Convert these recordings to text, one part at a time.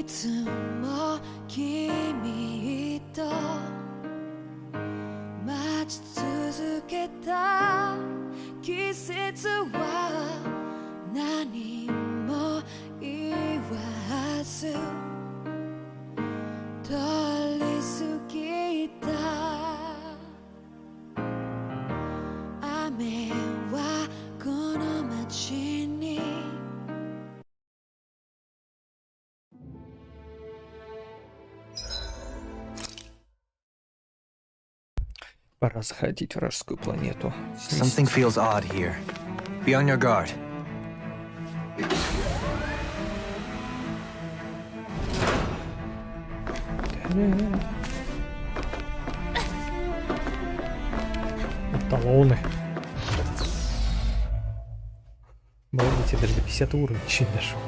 いつも君と待ち続けた季節は何も言わず通り過ぎた雨はこの街にПора заходить в вражескую планету. Something feels odd here. Be on your guard. Талоны. Молодец, я даже до 50 уровня еще не дошел.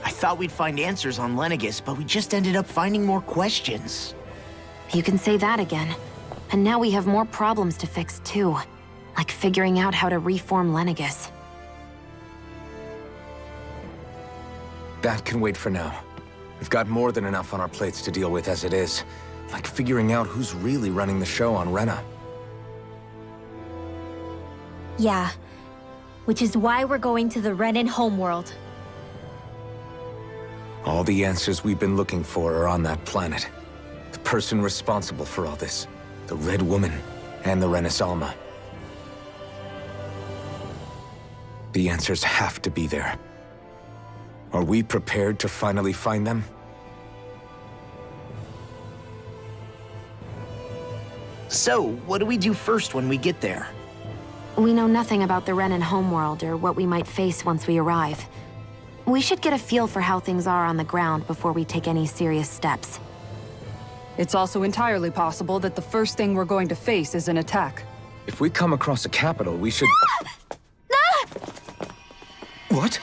I thought we'd find answers on Lenegis, but we just ended up finding more questions. You can say that again. And now we have more problems to fix, too. Like figuring out how to reform Lenegis. That can wait for now. We've got more than enough on our plates to deal with as it is. Like figuring out who's really running the show on Rena. Yeah. Which is why we're going to the Renan homeworld. All the answers we've been looking for are on that planet. The person responsible for all this. The Red Woman and the Renaissance. The answers have to be there. Are we prepared to finally find them? So, what do we do first when we get there? We know nothing about the Renan homeworld or what we might face once we arrive. We should get a feel for how things are on the ground before we take any serious steps. It's also entirely possible that the first thing we're going to face is an attack. If we come across a capital, we should... What?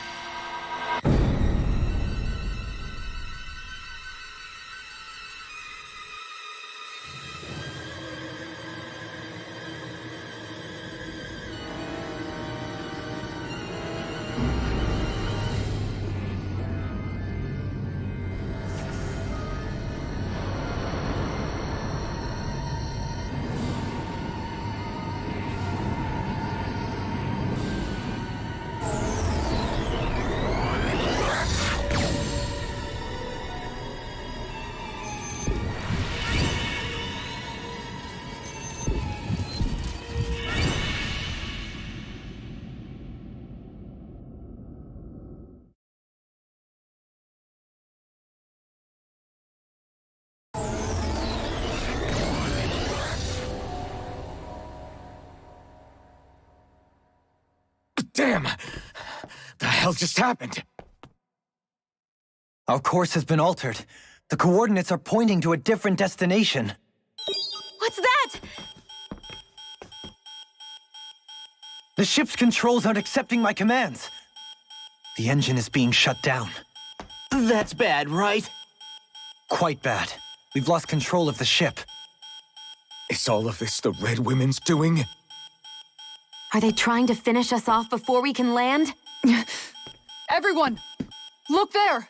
Damn! The hell just happened? Our course has been altered. The coordinates are pointing to a different destination. What's that? The ship's controls aren't accepting my commands. The engine is being shut down. That's bad, right? Quite bad. We've lost control of the ship. Is all of this the Red Women's doing? Are they trying to finish us off before we can land? Everyone! Look there!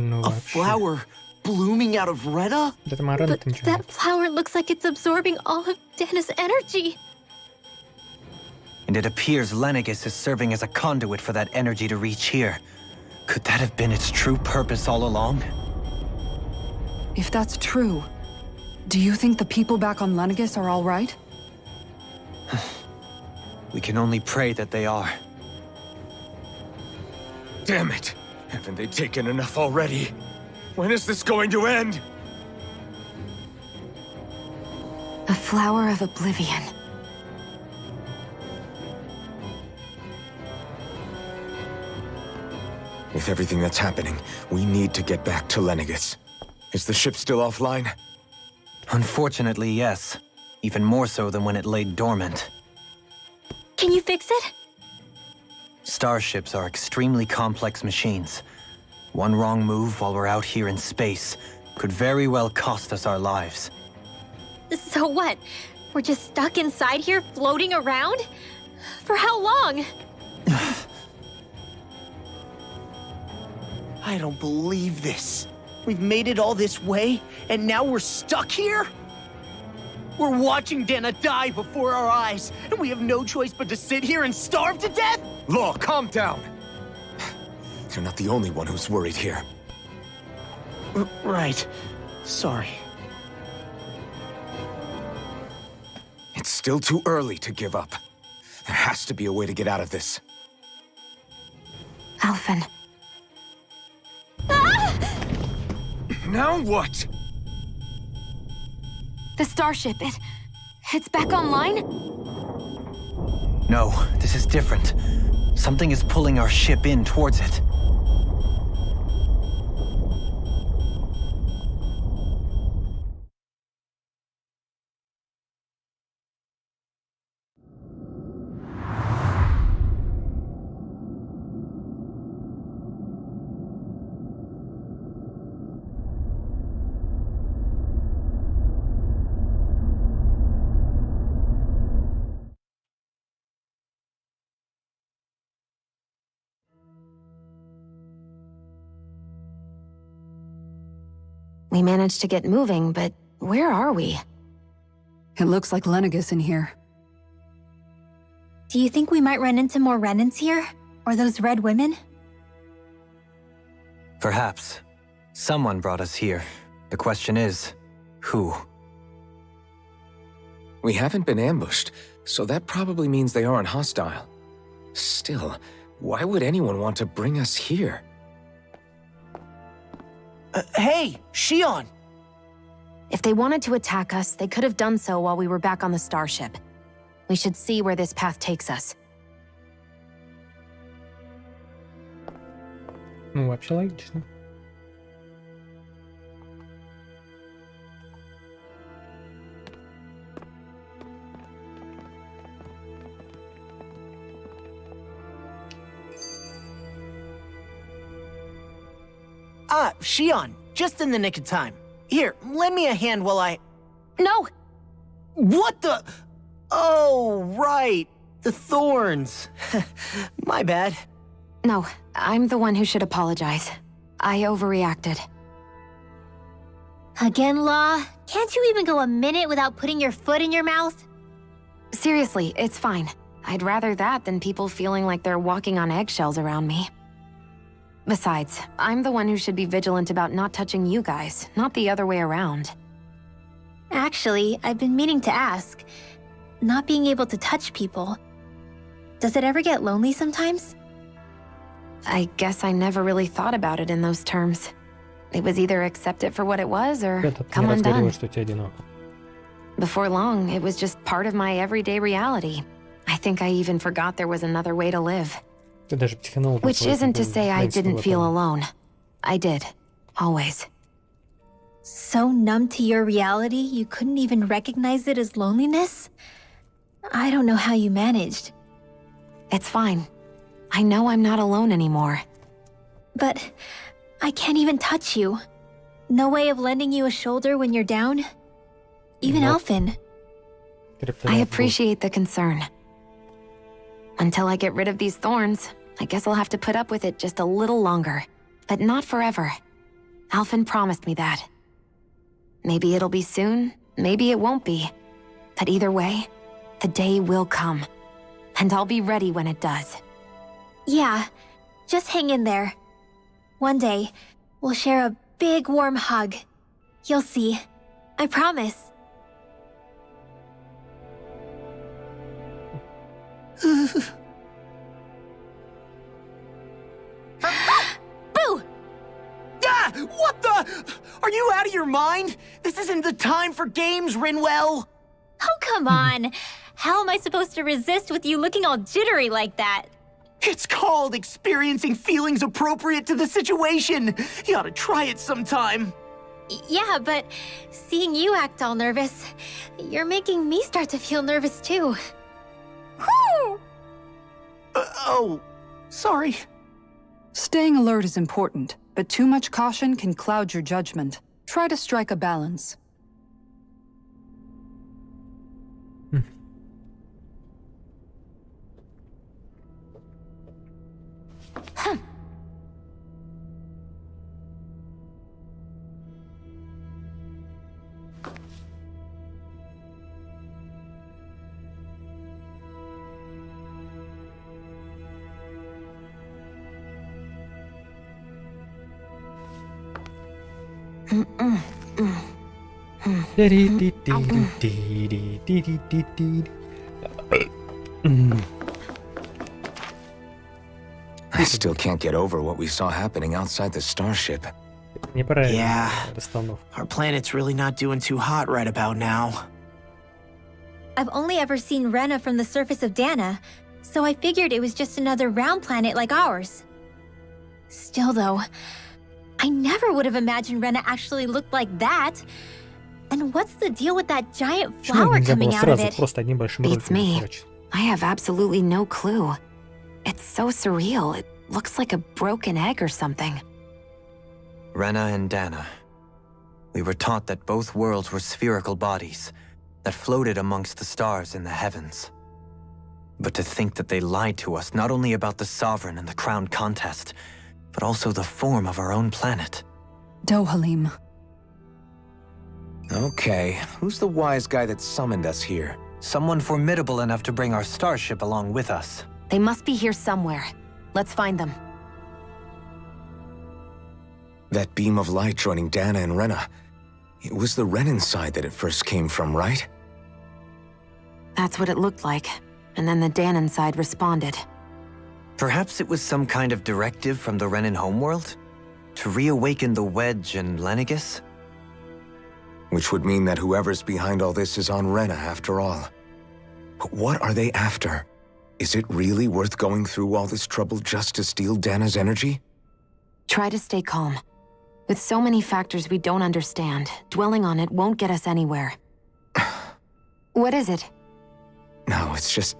Ну, A вообще. flower blooming out of Retta? Да там рано But that flower looks like it's absorbing all of Dana's energy. And it appears Lenegis is serving as a conduit for that energy to reach here. Could that have been its true purpose all along? If that's true, do you think the people back on Lenegis are all right? We can only pray that they are. Damn it! Haven't they taken enough already? When is this going to end? A flower of oblivion. With everything that's happening, we need to get back to Lenegis. Is the ship still offline? Unfortunately, yes. Even more so than when it lay dormant. Can you fix it? Starships are extremely complex machines. One wrong move while we're out here in space could very well cost us our lives. So what? We're just stuck inside here, floating around? For how long? I don't believe this. We've made it all this way, and now we're stuck here? We're watching Dana die before our eyes, and we have no choice but to sit here and starve to death? Law, calm down! You're not the only one who's worried here. Right. Sorry. It's still too early to give up. There has to be a way to get out of this. Alphen. Now what? The starship, it's back online? No, this is different. Something is pulling our ship in towards it. We managed to get moving, but where are we? It looks like Lenegis in here. Do you think we might run into more Renans here? Or those red women? Perhaps. Someone brought us here. The question is, who? We haven't been ambushed, so that probably means they aren't hostile. Still, why would anyone want to bring us here? Hey, Shion! If they wanted to attack us, they could have done so while we were back on the starship. We should see where this path takes us. Ну, вообще логично. Ah, Shion, just in the nick of time. Here, lend me a hand while I... No! What the... Oh, right. The thorns. My bad. No, I'm the one who should apologize. I overreacted. Again, Law? Can't you even go a minute without putting your foot in your mouth? Seriously, it's fine. I'd rather that than people feeling like they're walking on eggshells around me. Besides, I'm the one who should be vigilant about not touching you guys, not the other way around. Actually, I've been meaning to ask. Not being able to touch people. Does it ever get lonely sometimes? I guess I never really thought about it in those terms. It was either accept it for what it was or Этот не come undone. разговаривай, что тебе одиноко. Before long, it was just part of my everyday reality. I think I even forgot there was another way to live. Ты даже психанул. Which isn't to say I didn't feel alone. I did. Always. So numb to your reality, you couldn't even recognize it as loneliness? I don't know how you managed. It's fine. I know I'm not alone anymore. But I can't even touch you. No way of lending you a shoulder when you're down? Even Nope. Alphen. I appreciate the concern. Until I get rid of these thorns, I guess I'll have to put up with it just a little longer. But not forever. Alphen promised me that. Maybe it'll be soon, maybe it won't be. But either way, the day will come. And I'll be ready when it does. Yeah, just hang in there. One day, we'll share a big warm hug. You'll see. I promise. Boo! Ah! What the? Are you out of your mind? This isn't the time for games, Rinwell! Oh, come on. How am I supposed to resist with you looking all jittery like that? It's called experiencing feelings appropriate to the situation. You ought to try it sometime. Yeah, but seeing you act all nervous, you're making me start to feel nervous too. Whew! Oh, sorry. Staying alert is important, but too much caution can cloud your judgment. Try to strike a balance. I still can't get over what we saw happening outside the starship. Yeah. Расстановка. Our planet's really not doing too hot right about now. I've only ever seen Rena from the surface of Dana, so I figured it was just another round planet like ours. Still though, I never would have imagined Rena actually looked like that. And what's the deal with that giant Почему flower нельзя coming было out of сразу it? просто одним большим Beats роликом me. захерачить? I have absolutely no clue. It's so surreal. It looks like a broken egg or something. Rena and Dana. We were taught that both worlds were spherical bodies that floated amongst the stars in the heavens. But to think that they lied to us not only about the Sovereign and the Crown contest, but also the form of our own planet. Dohalim. Okay, who's the wise guy that summoned us here? Someone formidable enough to bring our starship along with us. They must be here somewhere. Let's find them. That beam of light joining Dana and Rena. It was the Renan side that it first came from, right? That's what it looked like. And then the Danon side responded. Perhaps it was some kind of directive from the Renan homeworld? To reawaken the Wedge and Lenegis? Which would mean that whoever's behind all this is on Rena after all. But what are they after? Is it really worth going through all this trouble just to steal Dana's energy? Try to stay calm. With so many factors we don't understand, dwelling on it won't get us anywhere. What is it? No, it's just...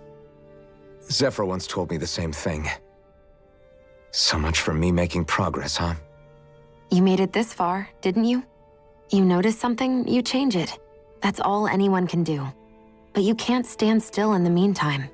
Zephyr once told me the same thing. So much for me making progress, huh? You made it this far, didn't you? You notice something, you change it. That's all anyone can do. But you can't stand still in the meantime.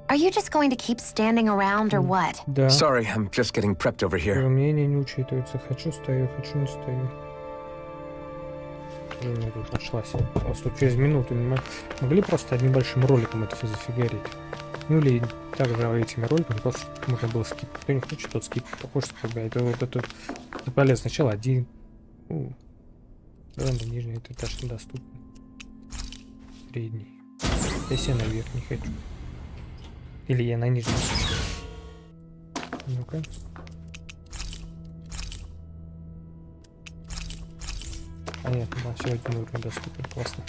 Are you just going to keep standing around or what? Да. Sorry, I'm just getting prepped over Твое here. мнение не учитывается. Хочу стою, хочу не стою. Мне тут нашлась. Просто через минуту не могли просто одним большим роликом это все зафигарить. Ну или также этими роликами просто можно было скип. Кто не хочет, тот скип. Похоже, как бы это полезно. Сначала один. Ладно, нижний это этаж недоступен. Средний. Если я наверх не хочу. Или я на нижнем. Ну-ка. Понятно, да, всего один уровень доступен. Классно.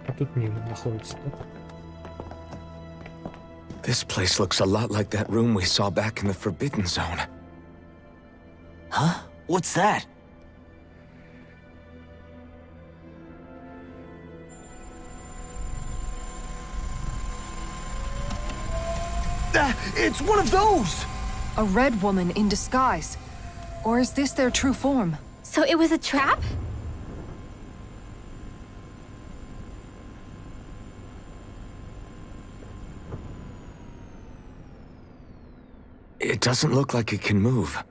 А тут мимо находится, да? This place looks a lot like that room we saw back in the Forbidden Zone. Huh? What's that? It's one of those! A red woman in disguise. Or is this their true form? So it was a trap? It doesn't look like it can move.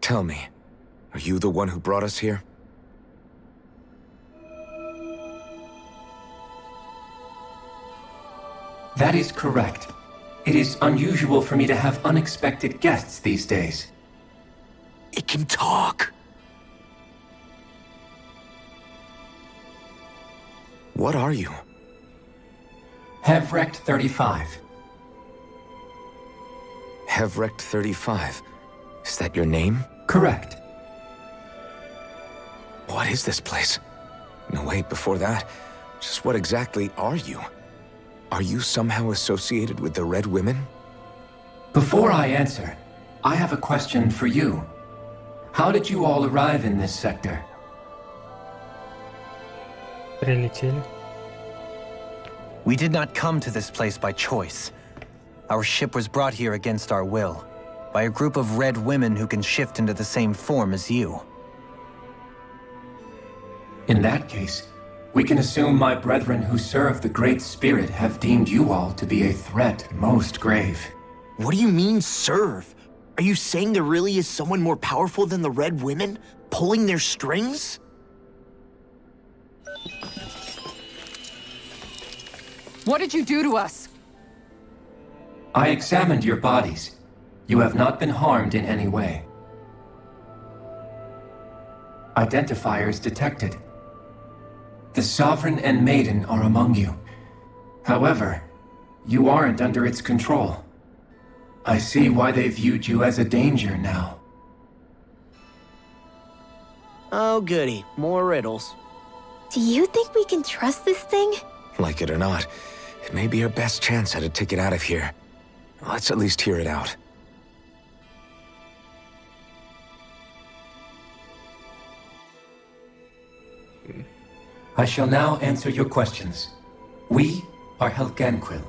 Tell me, are you the one who brought us here? That is correct. It is unusual for me to have unexpected guests these days. It can talk! What are you? Hevrect 35. Hevrect 35. Is that your name? Correct. What is this place? No, wait, before that, just what exactly are you? Are you somehow associated with the Red Women? Before I answer, I have a question for you. How did you all arrive in this sector? Прилетели. We did not come to this place by choice. Our ship was brought here against our will, by a group of red women who can shift into the same form as you. In that case, we can assume my brethren who serve the Great Spirit have deemed you all to be a threat most grave. What do you mean, serve? Are you saying there really is someone more powerful than the Red Women, pulling their strings? What did you do to us? I examined your bodies. You have not been harmed in any way. Identifiers detected. The Sovereign and Maiden are among you. However, you aren't under its control. I see why they viewed you as a danger now. Oh, goody. More riddles. Do you think we can trust this thing? Like it or not, it may be our best chance at a ticket out of here. Let's at least hear it out. I shall now answer your questions. We are Helganquil.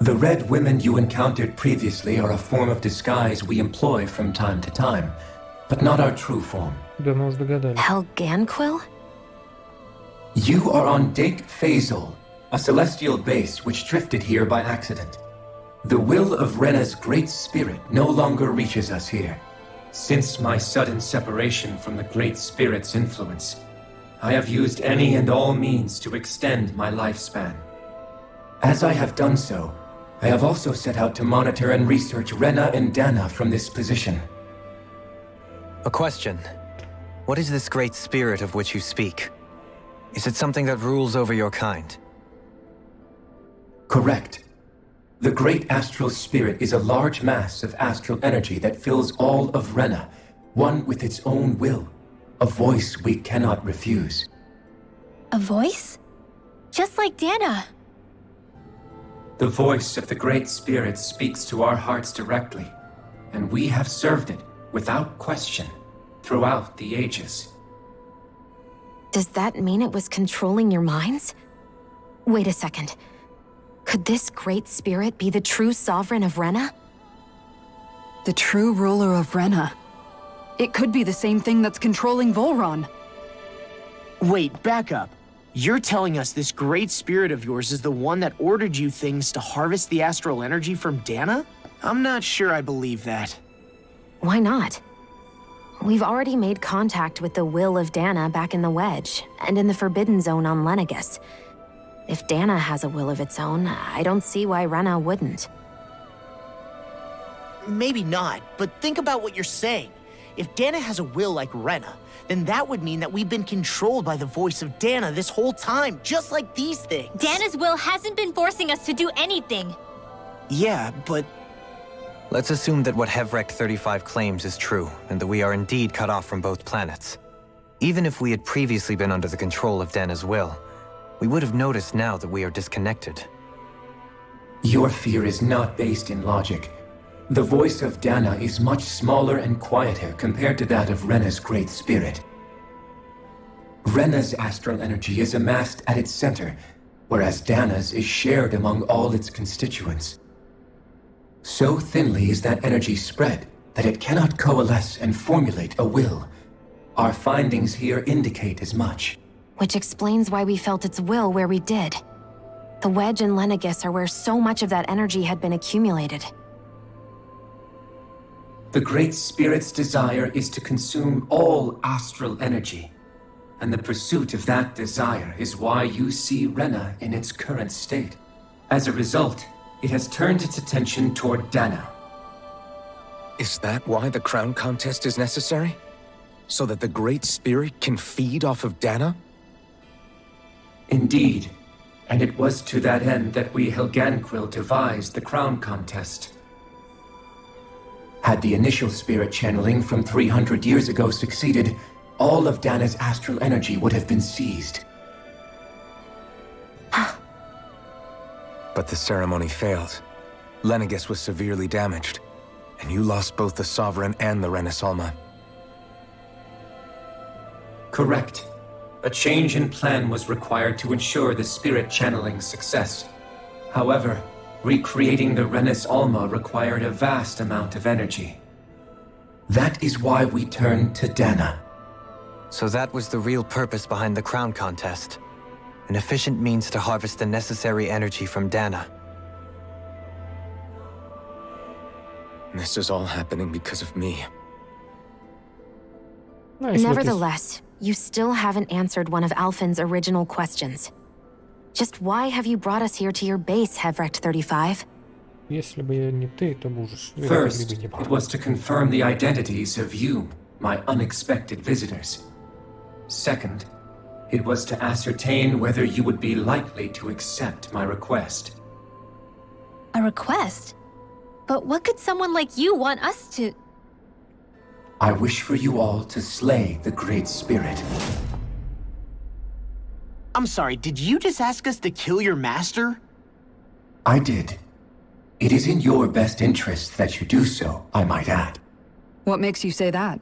The red women you encountered previously are a form of disguise we employ from time to time, but not our true form. Да, мы уже догадались. Helganquil? You are on Dake Phasol, a celestial base which drifted here by accident. The will of Rena's great spirit no longer reaches us here. Since my sudden separation from the Great Spirit's influence, I have used any and all means to extend my lifespan. As I have done so, I have also set out to monitor and research Rena and Dana from this position. A question. What is this great spirit of which you speak? Is it something that rules over your kind? Correct. The Great Astral Spirit is a large mass of astral energy that fills all of Rena, one with its own will, a voice we cannot refuse. A voice? Just like Dana. The voice of the Great Spirit speaks to our hearts directly, and we have served it without question throughout the ages. Does that mean it was controlling your minds? Wait a second. Could this great spirit be the true sovereign of Rena? The true ruler of Rena. It could be the same thing that's controlling Volron. Wait, back up. You're telling us this great spirit of yours is the one that ordered you things to harvest the astral energy from Dana? I'm not sure I believe that. Why not? We've already made contact with the will of Dana back in the Wedge, and in the Forbidden Zone on Lenegus. If Dana has a will of its own, I don't see why Rena wouldn't. Maybe not, but think about what you're saying. If Dana has a will like Rena, then that would mean that we've been controlled by the voice of Dana this whole time, just like these things. Dana's will hasn't been forcing us to do anything. Yeah, but Let's assume that what Hevrek 35 claims is true, and that we are indeed cut off from both planets. Even if we had previously been under the control of Dana's will, we would have noticed now that we are disconnected. Your fear is not based in logic. The voice of Dana is much smaller and quieter compared to that of Rena's great spirit. Rena's astral energy is amassed at its center, whereas Dana's is shared among all its constituents. So thinly is that energy spread that it cannot coalesce and formulate a will. Our findings here indicate as much. Which explains why we felt its will where we did. The Wedge and Lenegus are where so much of that energy had been accumulated. The Great Spirit's desire is to consume all astral energy. And the pursuit of that desire is why you see Rena in its current state. As a result, it has turned its attention toward Dana. Is that why the crown contest is necessary? So that the Great Spirit can feed off of Dana? Indeed. And it was to that end that we Helganquil devised the crown contest. Had the initial spirit channeling from 300 years ago succeeded, all of Dana's astral energy would have been seized. But the ceremony failed. Lenegus was severely damaged, and you lost both the Sovereign and the Renasalma. Correct. A change in plan was required to ensure the spirit channeling's success. However, recreating the Renis Alma required a vast amount of energy. That is why we turned to Dana. So that was the real purpose behind the crown contest. An efficient means to harvest the necessary energy from Dana. This is all happening because of me. Nice. Nevertheless, you still haven't answered one of Alphen's original questions. Just why have you brought us here to your base, Hevrek 35? Если бы я не ты, то бы уже First, либо не it was to confirm the identities of you, my unexpected visitors. Second, it was to ascertain whether you would be likely to accept my request. A request? But what could someone like you want us to... I wish for you all to slay the Great Spirit. I'm sorry, did you just ask us to kill your master? I did. It is in your best interest that you do so, I might add. What makes you say that?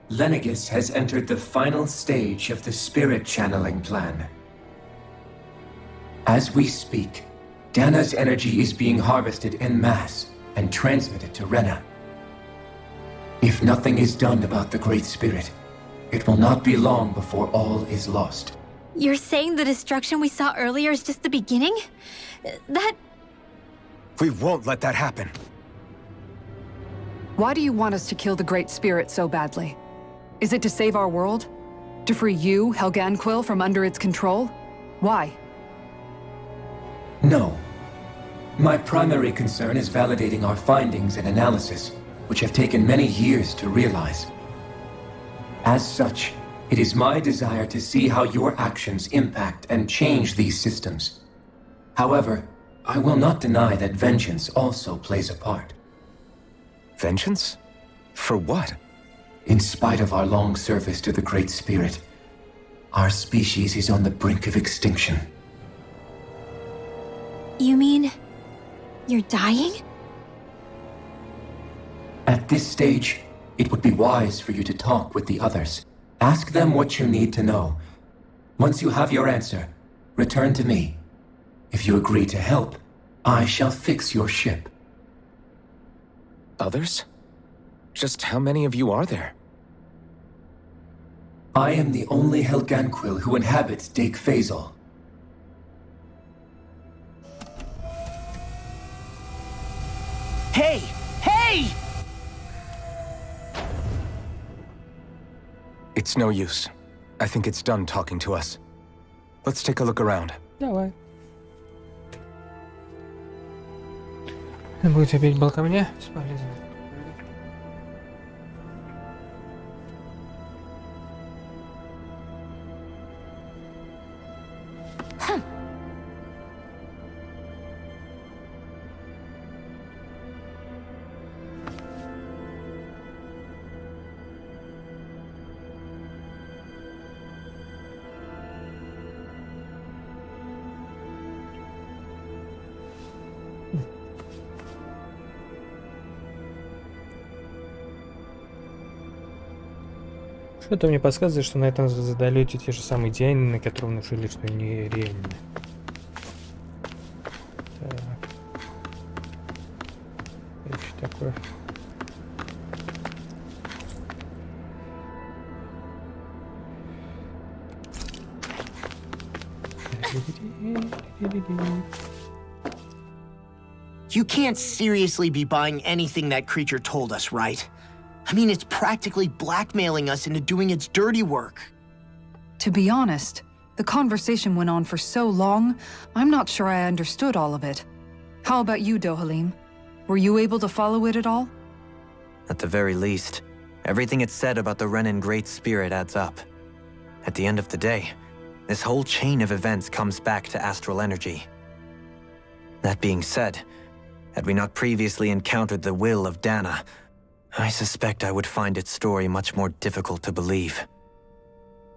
Lenegus has entered the final stage of the spirit channeling plan. As we speak, Dana's energy is being harvested en masse and transmitted to Rena. If nothing is done about the Great Spirit, it will not be long before all is lost. You're saying the destruction we saw earlier is just the beginning? That... We won't let that happen. Why do you want us to kill the Great Spirit so badly? Is it to save our world? To free you, Helganquil, from under its control? Why? No. My primary concern is validating our findings and analysis, which have taken many years to realize. As such, it is my desire to see how your actions impact and change these systems. However, I will not deny that vengeance also plays a part. Vengeance? For what? In spite of our long service to the Great Spirit, our species is on the brink of extinction. You mean... you're dying? At this stage, it would be wise for you to talk with the others. Ask them what you need to know. Once you have your answer, return to me. If you agree to help, I shall fix your ship. Others? Just how many of you are there? I am the only Helganquil who inhabits Dake Faisal. Hey! Hey! It's no use. I think it's done talking to us. Let's take a look around. Давай. Будет опять бал ко мне? Бесполезно. Что-то мне подсказывает, что на этом задалете те же самые деяния, на которые внушили, что нереально. Так. Это что такое? You can't seriously be buying anything that creature told us, right? I mean, it's practically blackmailing us into doing its dirty work. To be honest, the conversation went on for so long, I'm not sure I understood all of it. How about you, Dohalim? Were you able to follow it at all? At the very least, everything it said about the Renan Great Spirit adds up. At the end of the day, this whole chain of events comes back to astral energy. That being said, had we not previously encountered the will of Dana, I suspect I would find its story much more difficult to believe.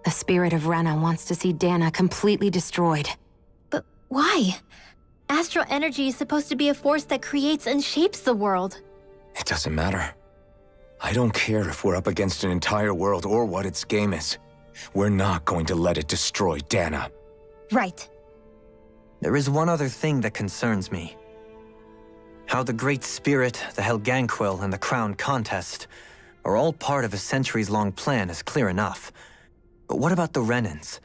The spirit of Rena wants to see Dana completely destroyed. But why? Astral energy is supposed to be a force that creates and shapes the world. It doesn't matter. I don't care if we're up against an entire world or what its game is. We're not going to let it destroy Dana. Right. There is one other thing that concerns me. How the Great Spirit, the Helganquil, and the Crown Contest are all part of a centuries-long plan is clear enough. But what about the Renans?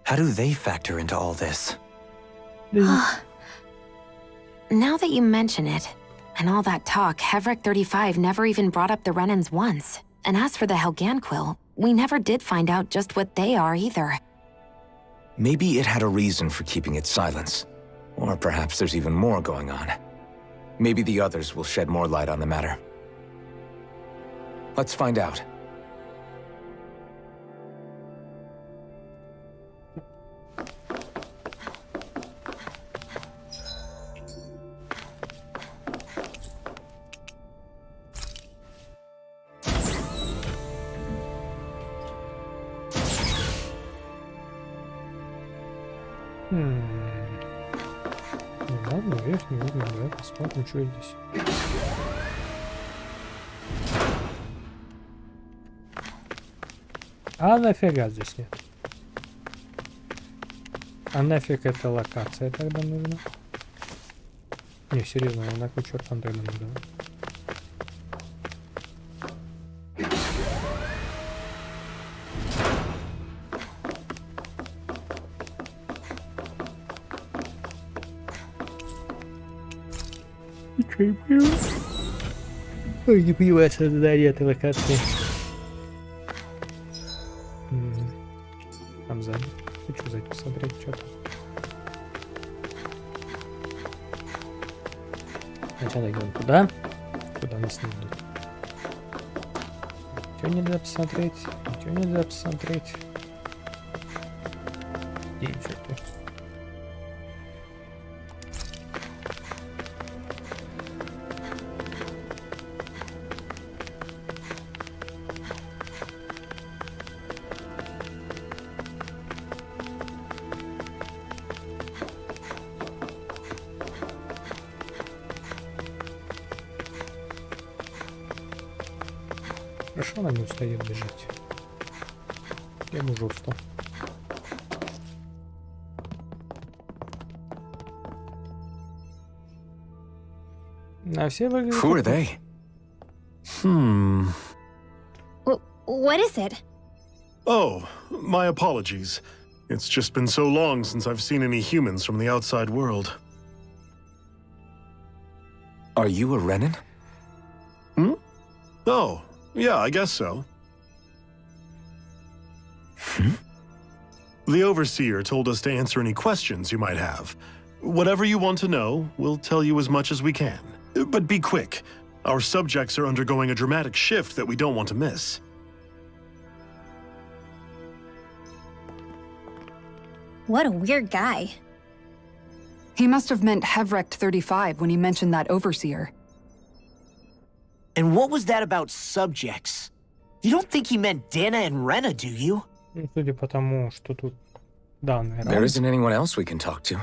How do they factor into all this? Now that you mention it, and all that talk, Hevric 35 never even brought up the Renans once. And as for the Helganquil, we never did find out just what they are either. Maybe it had a reason for keeping its silence. Or perhaps there's even more going on. Maybe the others will shed more light on the matter. Let's find out. Ладно, верхний уровень, давай посмотрим, что здесь. А нафига здесь нет? А нафиг эта локация тогда нужна? Не, серьезно, на кой черт там тогда нужна? Ой, не понимаю создание этой локации. Там сзади. Хочу сзади посмотреть, что там. Сначала идем туда, куда нас не идут. Ничего нельзя посмотреть, ничего нельзя посмотреть. И что-то. Хорошо, она не устает бежать. Я бы уже устал. На все выглядят... Who are they? What is it? Oh, my apologies. It's just been so long since I've seen any humans from the outside world. Are you a Renan? Oh, yeah, I guess so. The Overseer told us to answer any questions you might have. Whatever you want to know, we'll tell you as much as we can. But be quick. Our subjects are undergoing a dramatic shift that we don't want to miss. What a weird guy. He must have meant Hevrecht 35 when he mentioned that Overseer. And what was that about subjects? You don't think he meant Dana and Rena, do you? Ну, судя по тому, что тут данные There isn't anyone else we can talk to.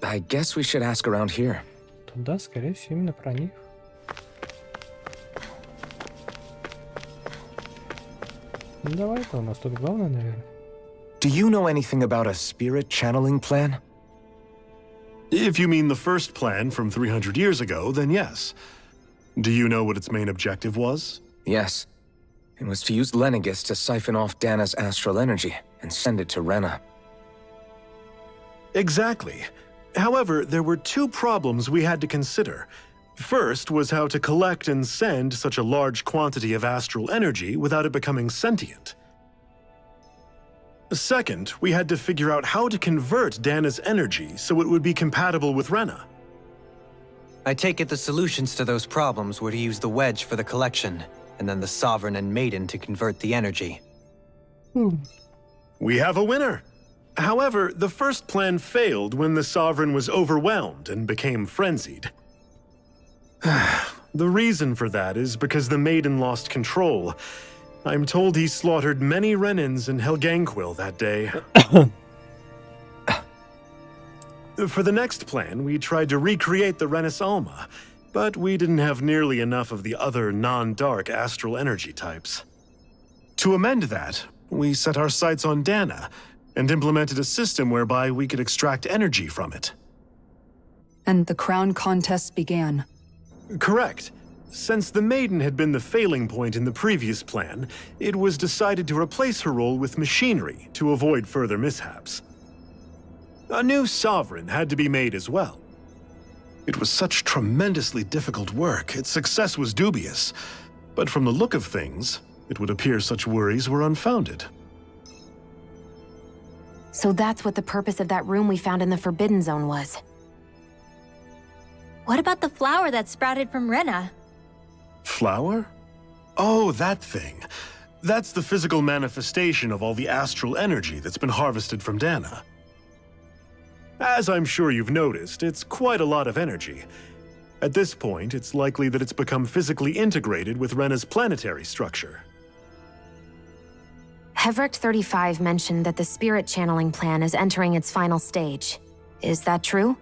I guess we should ask around here. то да, скорее всего, именно про них. Ну, давай-ка, у нас тут главное, наверное. Do you know anything about a spirit channeling plan? If you mean the first plan from 300 years ago, then yes. Do you know what its main objective was? Yes. It was to use Lenegis to siphon off Dana's astral energy and send it to Rena. Exactly. However, there were two problems we had to consider. First was how to collect and send such a large quantity of astral energy without it becoming sentient. Second, we had to figure out how to convert Dana's energy so it would be compatible with Rena. I take it the solutions to those problems were to use the wedge for the collection, and then the Sovereign and Maiden to convert the energy. We have a winner! However, the first plan failed when the Sovereign was overwhelmed and became frenzied. The reason for that is because the Maiden lost control. I'm told he slaughtered many Renans in Helganquil that day. For the next plan, we tried to recreate the Renis Alma, but we didn't have nearly enough of the other non-dark astral energy types. To amend that, we set our sights on Dana, and implemented a system whereby we could extract energy from it. And the crown contest began. Correct. Since the Maiden had been the failing point in the previous plan, it was decided to replace her role with machinery to avoid further mishaps. A new Sovereign had to be made as well. It was such tremendously difficult work, its success was dubious. But from the look of things, it would appear such worries were unfounded. So that's what the purpose of that room we found in the Forbidden Zone was. What about the flower that sprouted from Rena? Flower? Oh, that thing. That's the physical manifestation of all the astral energy that's been harvested from Dana. As I'm sure you've noticed, it's quite a lot of energy. At this point, it's likely that it's become physically integrated with Rena's planetary structure. Hevrecht 35 mentioned that the spirit channeling plan is entering its final stage. Is that true?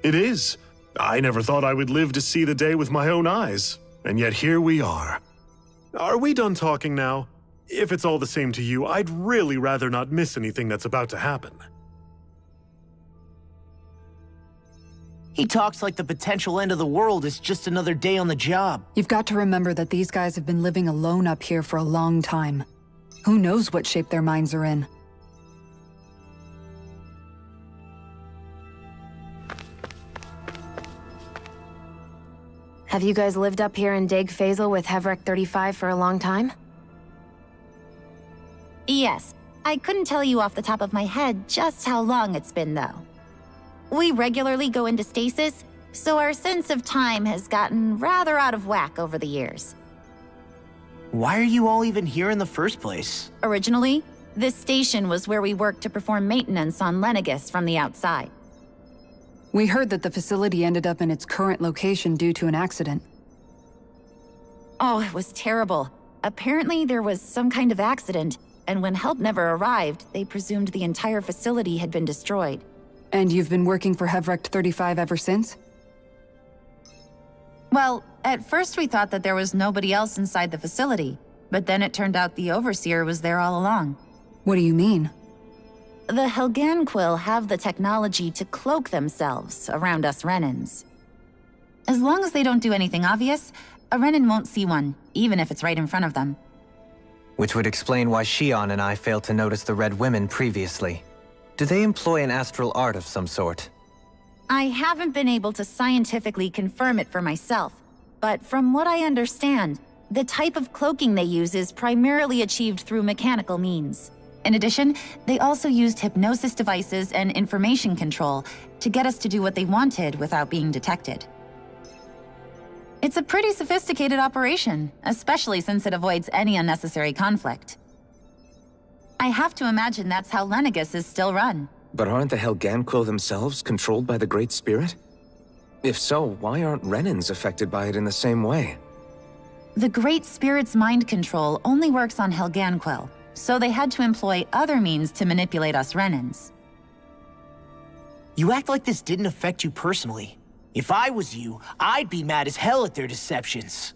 It is. I never thought I would live to see the day with my own eyes, and yet here we are. Are we done talking now? If it's all the same to you, I'd really rather not miss anything that's about to happen. He talks like the potential end of the world is just another day on the job. You've got to remember that these guys have been living alone up here for a long time. Who knows what shape their minds are in? Have you guys lived up here in Dig Faisal with Hevrecht 35 for a long time? Yes. I couldn't tell you off the top of my head just how long it's been, though. We regularly go into stasis, so our sense of time has gotten rather out of whack over the years. Why are you all even here in the first place? Originally, this station was where we worked to perform maintenance on Lenegis from the outside. We heard that the facility ended up in its current location due to an accident. Oh, it was terrible. Apparently there was some kind of accident, and when help never arrived, they presumed the entire facility had been destroyed. And you've been working for Hevrecht 35 ever since? Well, at first we thought that there was nobody else inside the facility, but then it turned out the Overseer was there all along. What do you mean? The Helganquil have the technology to cloak themselves around us Renans. As long as they don't do anything obvious, a Renan won't see one, even if it's right in front of them. Which would explain why Shion and I failed to notice the Red Women previously. Do they employ an astral art of some sort? I haven't been able to scientifically confirm it for myself, but from what I understand, the type of cloaking they use is primarily achieved through mechanical means. In addition, they also used hypnosis devices and information control to get us to do what they wanted without being detected. It's a pretty sophisticated operation, especially since it avoids any unnecessary conflict. I have to imagine that's how Lenegus is still run. But aren't the Helganquil themselves controlled by the Great Spirit? If so, why aren't Renans affected by it in the same way? The Great Spirit's mind control only works on Helganquil, so they had to employ other means to manipulate us Renans. You act like this didn't affect you personally. If I was you, I'd be mad as hell at their deceptions.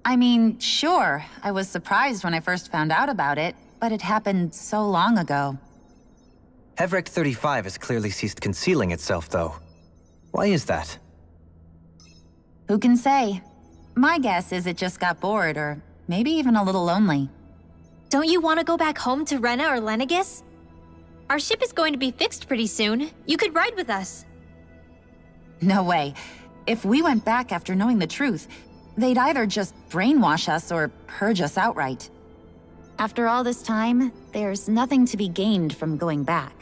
I mean, sure, I was surprised when I first found out about it, but it happened so long ago. Hevrek 35 has clearly ceased concealing itself, though. Why is that? Who can say? My guess is it just got bored, or maybe even a little lonely. Don't you want to go back home to Rena or Lenegus? Our ship is going to be fixed pretty soon. You could ride with us. No way. If we went back after knowing the truth, they'd either just brainwash us or purge us outright. After all this time, there's nothing to be gained from going back.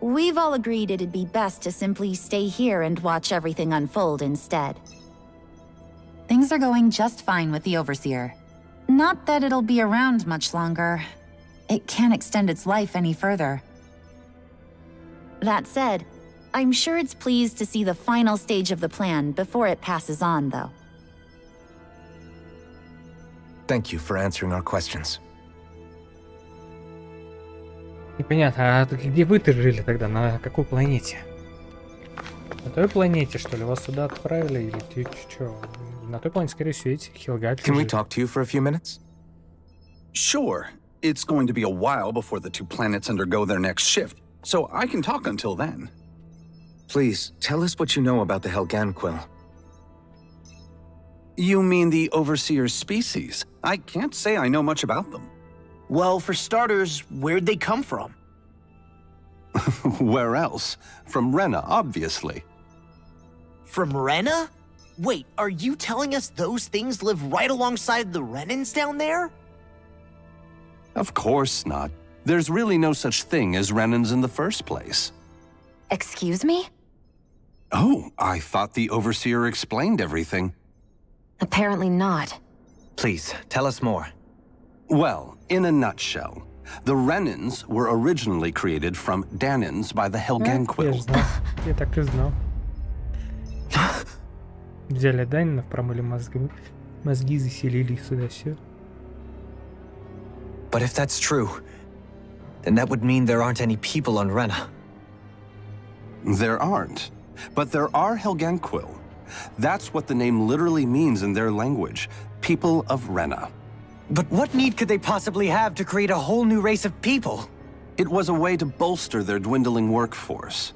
We've all agreed it'd be best to simply stay here and watch everything unfold instead. Things are going just fine with the Overseer. Not that it'll be around much longer. It can't extend its life any further. That said, I'm sure it's pleased to see the final stage of the plan before it passes on, though. Thank you for answering our questions. Непонятно, а где вы-то жили тогда? На какой планете? На той планете, что ли? Вас туда отправили? Или ты чё? На той планете, скорее всего, эти Хелгачи. Can we talk to you for a few minutes? Sure. It's going to be a while before the two planets undergo their next shift, so I can talk until then. Please, tell us what you know about the Helganquil. You mean the Overseer's species? I can't say I know much about them. Well, for starters, where'd they come from? Where else? From Rena, obviously. From Rena? Wait, are you telling us those things live right alongside the Renans down there? Of course not. There's really no such thing as Renans in the first place. Excuse me? Oh, I thought the Overseer explained everything. Apparently not. Please, tell us more. Well, in a nutshell, the Renans were originally created from Danans by the Я Helganquil. знал. Я так и знал. Взяли Данинов, промыли мозги, заселили их сюда, все. But if that's true, then that would mean there aren't any people on Rena. There aren't, but there are Helganquil. That's what the name literally means in their language, people of Rena. But what need could they possibly have to create a whole new race of people? It was a way to bolster their dwindling workforce.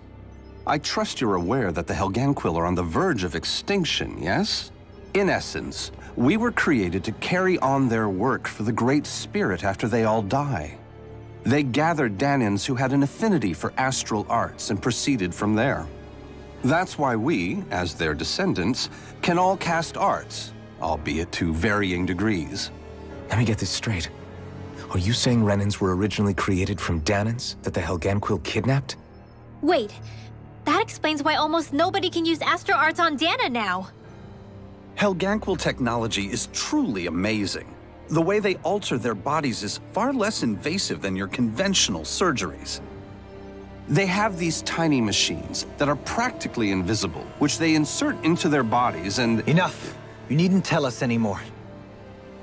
I trust you're aware that the Helganquil are on the verge of extinction, yes? In essence, we were created to carry on their work for the Great Spirit after they all die. They gathered Danans who had an affinity for astral arts and proceeded from there. That's why we, as their descendants, can all cast arts, albeit to varying degrees. Let me get this straight. Are you saying Renans were originally created from Danans that the Helganquil kidnapped? Wait, that explains why almost nobody can use Astro Arts on Dana now. Helganquil technology is truly amazing. The way they alter their bodies is far less invasive than your conventional surgeries. They have these tiny machines that are practically invisible, which they insert into their bodies and— Enough! You needn't tell us anymore.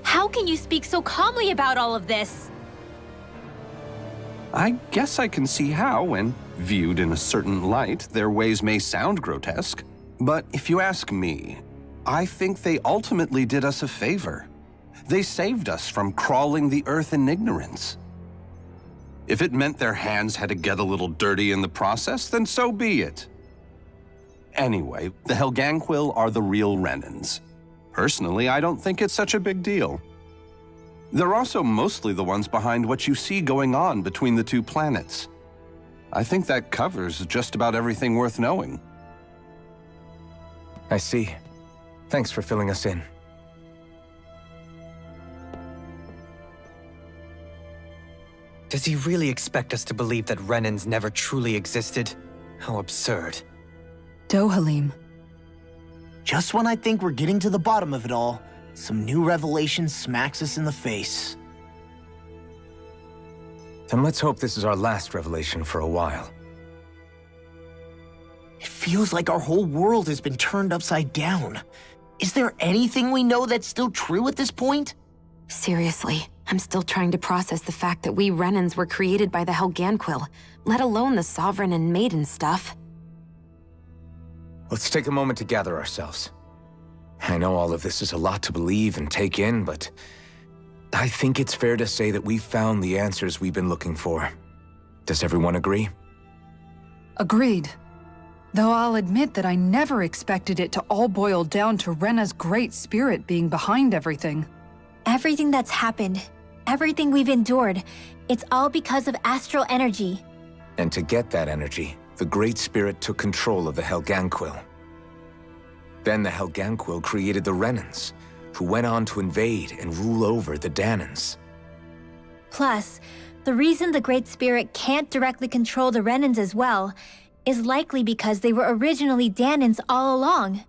How can you speak so calmly about all of this? I guess I can see how, when viewed in a certain light, their ways may sound grotesque. But if you ask me, I think they ultimately did us a favor. They saved us from crawling the earth in ignorance. If it meant their hands had to get a little dirty in the process, then so be it. Anyway, the Helganquil are the real Renans. Personally, I don't think it's such a big deal. They're also mostly the ones behind what you see going on between the two planets. I think that covers just about everything worth knowing. I see. Thanks for filling us in. Does he really expect us to believe that Renans never truly existed? How absurd. Dohalim. Just when I think we're getting to the bottom of it all, some new revelation smacks us in the face. Then let's hope this is our last revelation for a while. It feels like our whole world has been turned upside down. Is there anything we know that's still true at this point? Seriously, I'm still trying to process the fact that we Renans were created by the Helganquil, let alone the Sovereign and Maiden stuff. Let's take a moment to gather ourselves. I know all of this is a lot to believe and take in, but I think it's fair to say that we've found the answers we've been looking for. Does everyone agree? Agreed. Though I'll admit that I never expected it to all boil down to Rena's great spirit being behind everything. Everything that's happened, everything we've endured, it's all because of astral energy. And to get that energy, the Great Spirit took control of the Helganquil. Then the Helganquil created the Renans, who went on to invade and rule over the Danans. Plus, the reason the Great Spirit can't directly control the Renans as well is likely because they were originally Danans all along.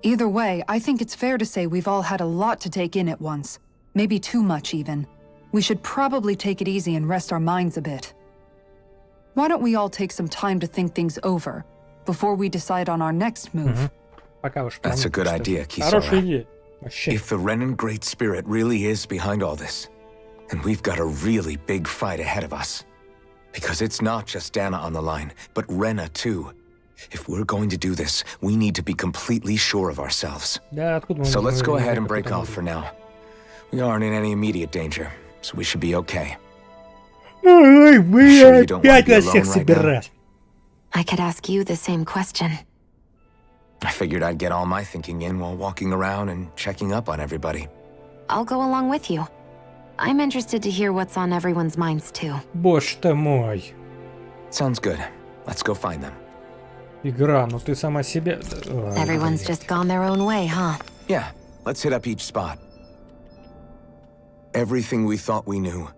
Either way, I think it's fair to say we've all had a lot to take in at once. Maybe too much, even. We should probably take it easy and rest our minds a bit. Why don't we all take some time to think things over, before we decide on our next move? That's a good idea, Хорошая Kisara. идея. Вообще. If the Renan Great Spirit really is behind all this, then we've got a really big fight ahead of us. Because it's not just Dana on the line, but Rena too. If we're going to do this, we need to be completely sure of ourselves. Да, откуда мы So можем let's go знать, ahead как and это break там off будет? for now. We aren't in any immediate danger, so we should be okay. Ой, мы Sure you don't wanna опять be вас всех alone right now? собирать. I could ask you the same question. I figured I'd get all my thinking in while walking around and checking up on everybody. I'll go along with you. I'm interested to hear what's on everyone's minds too. Боже ты мой. Sounds good. Let's go find them. Игра, ну ты сама себе... Ой, Everyone's блин. just gone their own way, huh? Yeah, let's hit up each spot. Everything we thought we knew,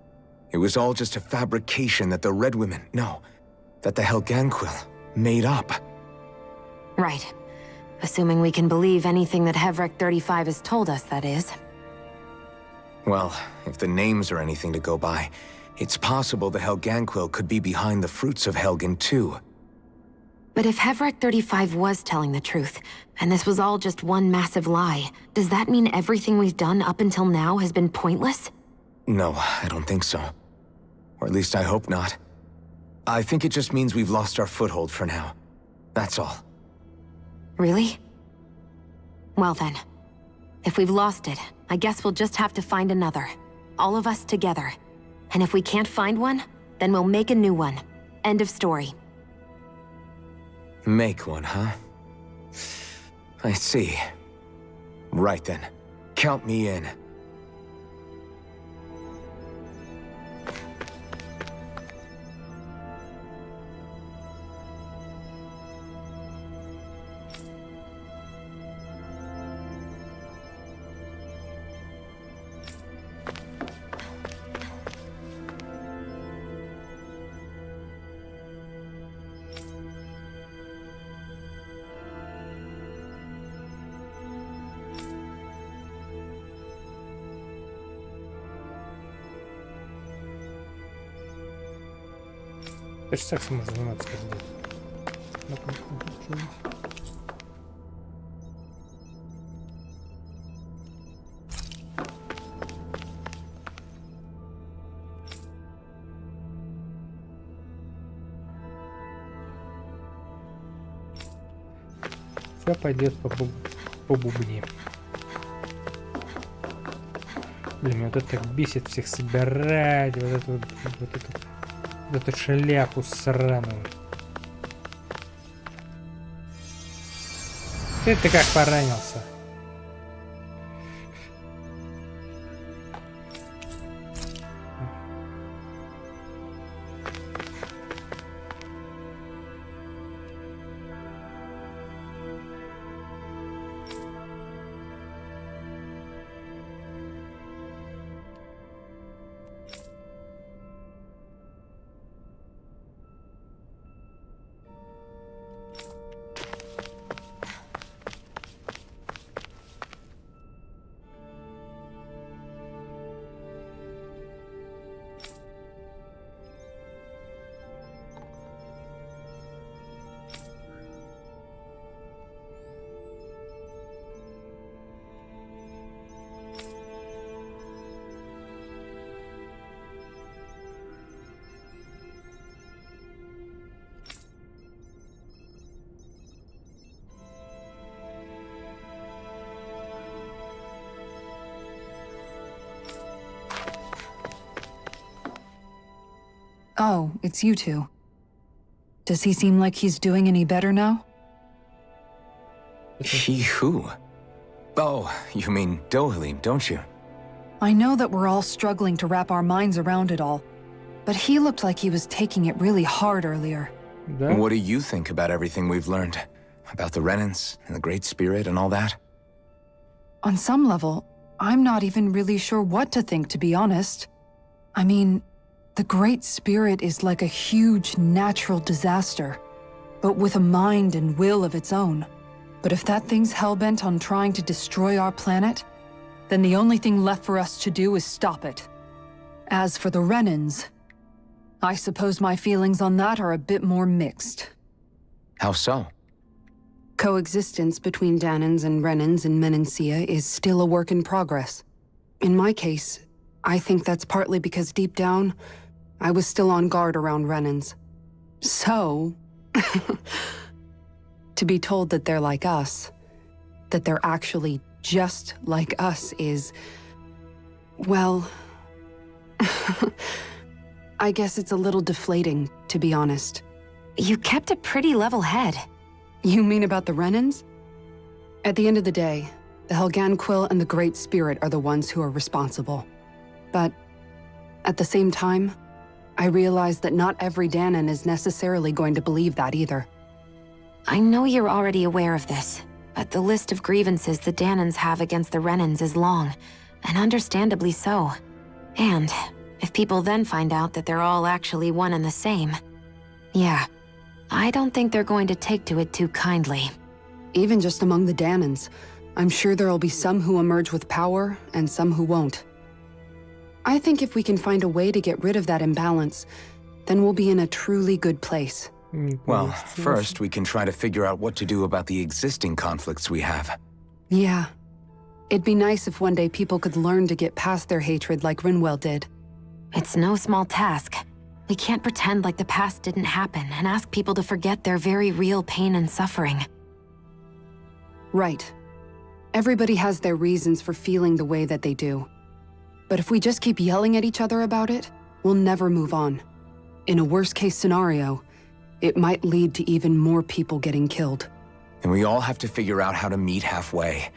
it was all just a fabrication that the Red Women, no, that the Helganquil made up. Right. Assuming we can believe anything that Hevrek 35 has told us, that is. Well, if the names are anything to go by, it's possible the Helganquil could be behind the fruits of Helgen too. But if Hevrek 35 was telling the truth, and this was all just one massive lie, does that mean everything we've done up until now has been pointless? No, I don't think so. Or at least I hope not. I think it just means we've lost our foothold for now. That's all. Really? Well then, if we've lost it, I guess we'll just have to find another. All of us together. And if we can't find one, then we'll make a new one. End of story. Make one, huh? I see. Right then. Count me in. Ты же сексом можешь заниматься каждый день. Ну-ка, что здесь? Все пойдет по бубне. Блин, меня вот это так бесит всех собирать, вот эту шляпу сраную. Ты как поранился? Oh, it's you two. Does he seem like he's doing any better now? He who? Oh, you mean Dohalim, don't you? I know that we're all struggling to wrap our minds around it all, but he looked like he was taking it really hard earlier. Да? What do you think about everything we've learned? About the Renans and the Great Spirit and all that? On some level, I'm not even really sure what to think, to be honest. I mean, the Great Spirit is like a huge natural disaster, but with a mind and will of its own. But if that thing's hellbent on trying to destroy our planet, then the only thing left for us to do is stop it. As for the Renans, I suppose my feelings on that are a bit more mixed. How so? Coexistence between Danans and Renans in Menancia is still a work in progress. In my case, I think that's partly because deep down, I was still on guard around Renans. So, to be told that they're like us, that they're actually just like us is, well, I guess it's a little deflating, to be honest. You kept a pretty level head. You mean about the Renans? At the end of the day, the Helganquill and the Great Spirit are the ones who are responsible. But at the same time, I realize that not every Danan is necessarily going to believe that either. I know you're already aware of this, but the list of grievances the Danans have against the Renans is long, and understandably so. And if people then find out that they're all actually one and the same, yeah, I don't think they're going to take to it too kindly. Even just among the Danans, I'm sure there'll be some who emerge with power and some who won't. I think if we can find a way to get rid of that imbalance, then we'll be in a truly good place. Well, first we can try to figure out what to do about the existing conflicts we have. Yeah. It'd be nice if one day people could learn to get past their hatred like Rinwell did. It's no small task. We can't pretend like the past didn't happen and ask people to forget their very real pain and suffering. Right. Everybody has their reasons for feeling the way that they do. But if we just keep yelling at each other about it, we'll never move on. In a worst-case scenario, it might lead to even more people getting killed. And we all have to figure out how to meet halfway.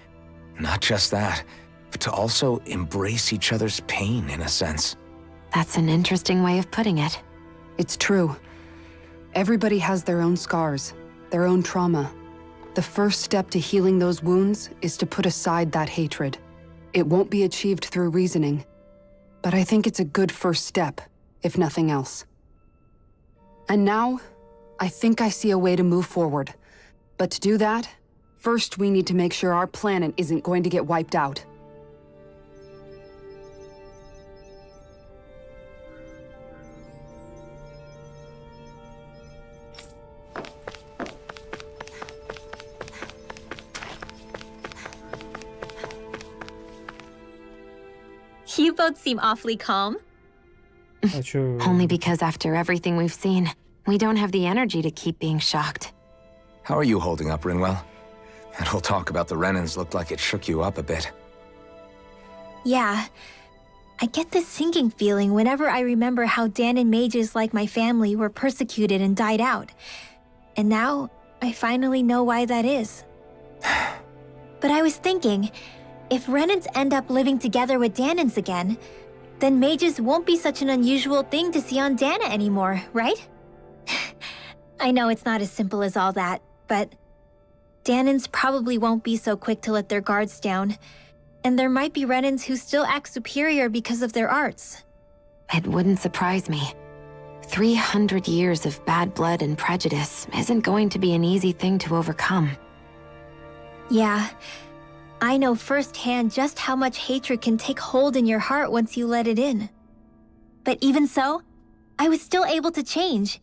Not just that, but to also embrace each other's pain, in a sense. That's an interesting way of putting it. It's true. Everybody has their own scars, their own trauma. The first step to healing those wounds is to put aside that hatred. It won't be achieved through reasoning, but I think it's a good first step, if nothing else. And now, I think I see a way to move forward. But to do that, first we need to make sure our planet isn't going to get wiped out. You both seem awfully calm. А чё? Only because after everything we've seen, we don't have the energy to keep being shocked. How are you holding up, Rinwell? That whole talk about the Renans looked like it shook you up a bit. Yeah. I get this sinking feeling whenever I remember how Danan mages like my family were persecuted and died out. And now, I finally know why that is. But I was thinking, if Renans end up living together with Danans again, then mages won't be such an unusual thing to see on Dana anymore, right? I know it's not as simple as all that, but Danans probably won't be so quick to let their guards down, and there might be Renans who still act superior because of their arts. It wouldn't surprise me. 300 years of bad blood and prejudice isn't going to be an easy thing to overcome. Yeah, I know firsthand just how much hatred can take hold in your heart once you let it in. But even so, I was still able to change.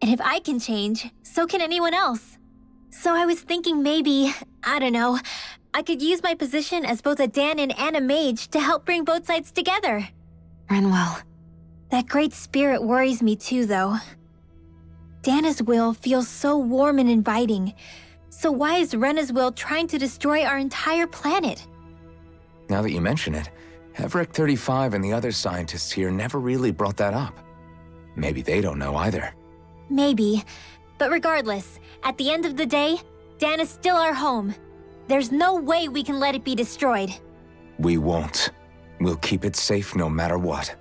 And if I can change, so can anyone else. So I was thinking maybe, I don't know, I could use my position as both a Danan and a mage to help bring both sides together. Rinwell. That great spirit worries me too, though. Dana's will feels so warm and inviting. So why is Rena's will trying to destroy our entire planet? Now that you mention it, Everick 35 and the other scientists here never really brought that up. Maybe they don't know either. Maybe. But regardless, at the end of the day, Dana's still our home. There's no way we can let it be destroyed. We won't. We'll keep it safe no matter what.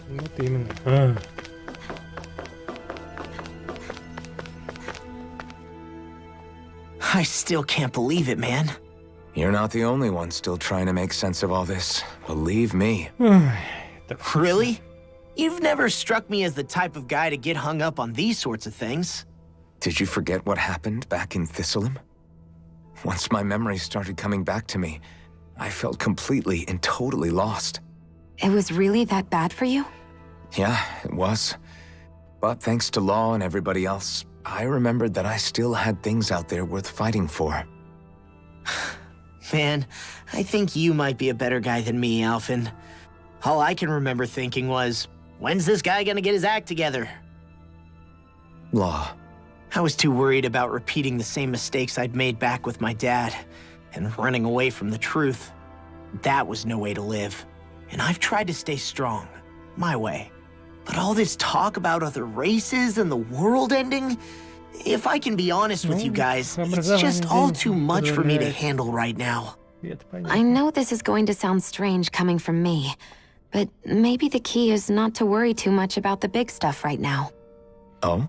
Вот именно. I still can't believe it, man. You're not the only one still trying to make sense of all this. Believe me. Really? You've never struck me as the type of guy to get hung up on these sorts of things. Did you forget what happened back in Thistleum? Once my memories started coming back to me, I felt completely and totally lost. It was really that bad for you? Yeah, it was. But thanks to Law and everybody else, I remembered that I still had things out there worth fighting for. Man, I think you might be a better guy than me, Alphen. All I can remember thinking was, when's this guy gonna get his act together? Law. I was too worried about repeating the same mistakes I'd made back with my dad, and running away from the truth. That was no way to live. And I've tried to stay strong, my way. But all this talk about other races and the world ending, if I can be honest with you guys, it's just all too much for me to handle right now. I know this is going to sound strange coming from me, but maybe the key is not to worry too much about the big stuff right now. Oh?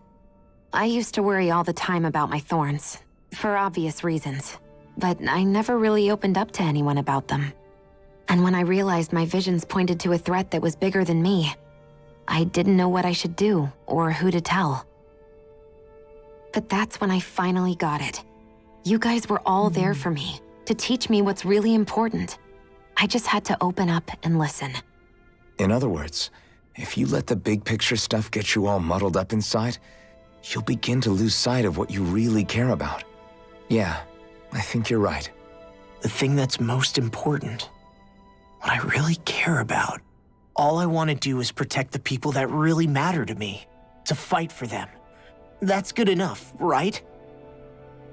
I used to worry all the time about my thorns, for obvious reasons, but I never really opened up to anyone about them. And when I realized my visions pointed to a threat that was bigger than me, I didn't know what I should do or who to tell. But that's when I finally got it. You guys were all there for me, to teach me what's really important. I just had to open up and listen. In other words, if you let the big picture stuff get you all muddled up inside, you'll begin to lose sight of what you really care about. Yeah, I think you're right. The thing that's most important, what I really care about, all I want to do is protect the people that really matter to me, to fight for them. That's good enough, right?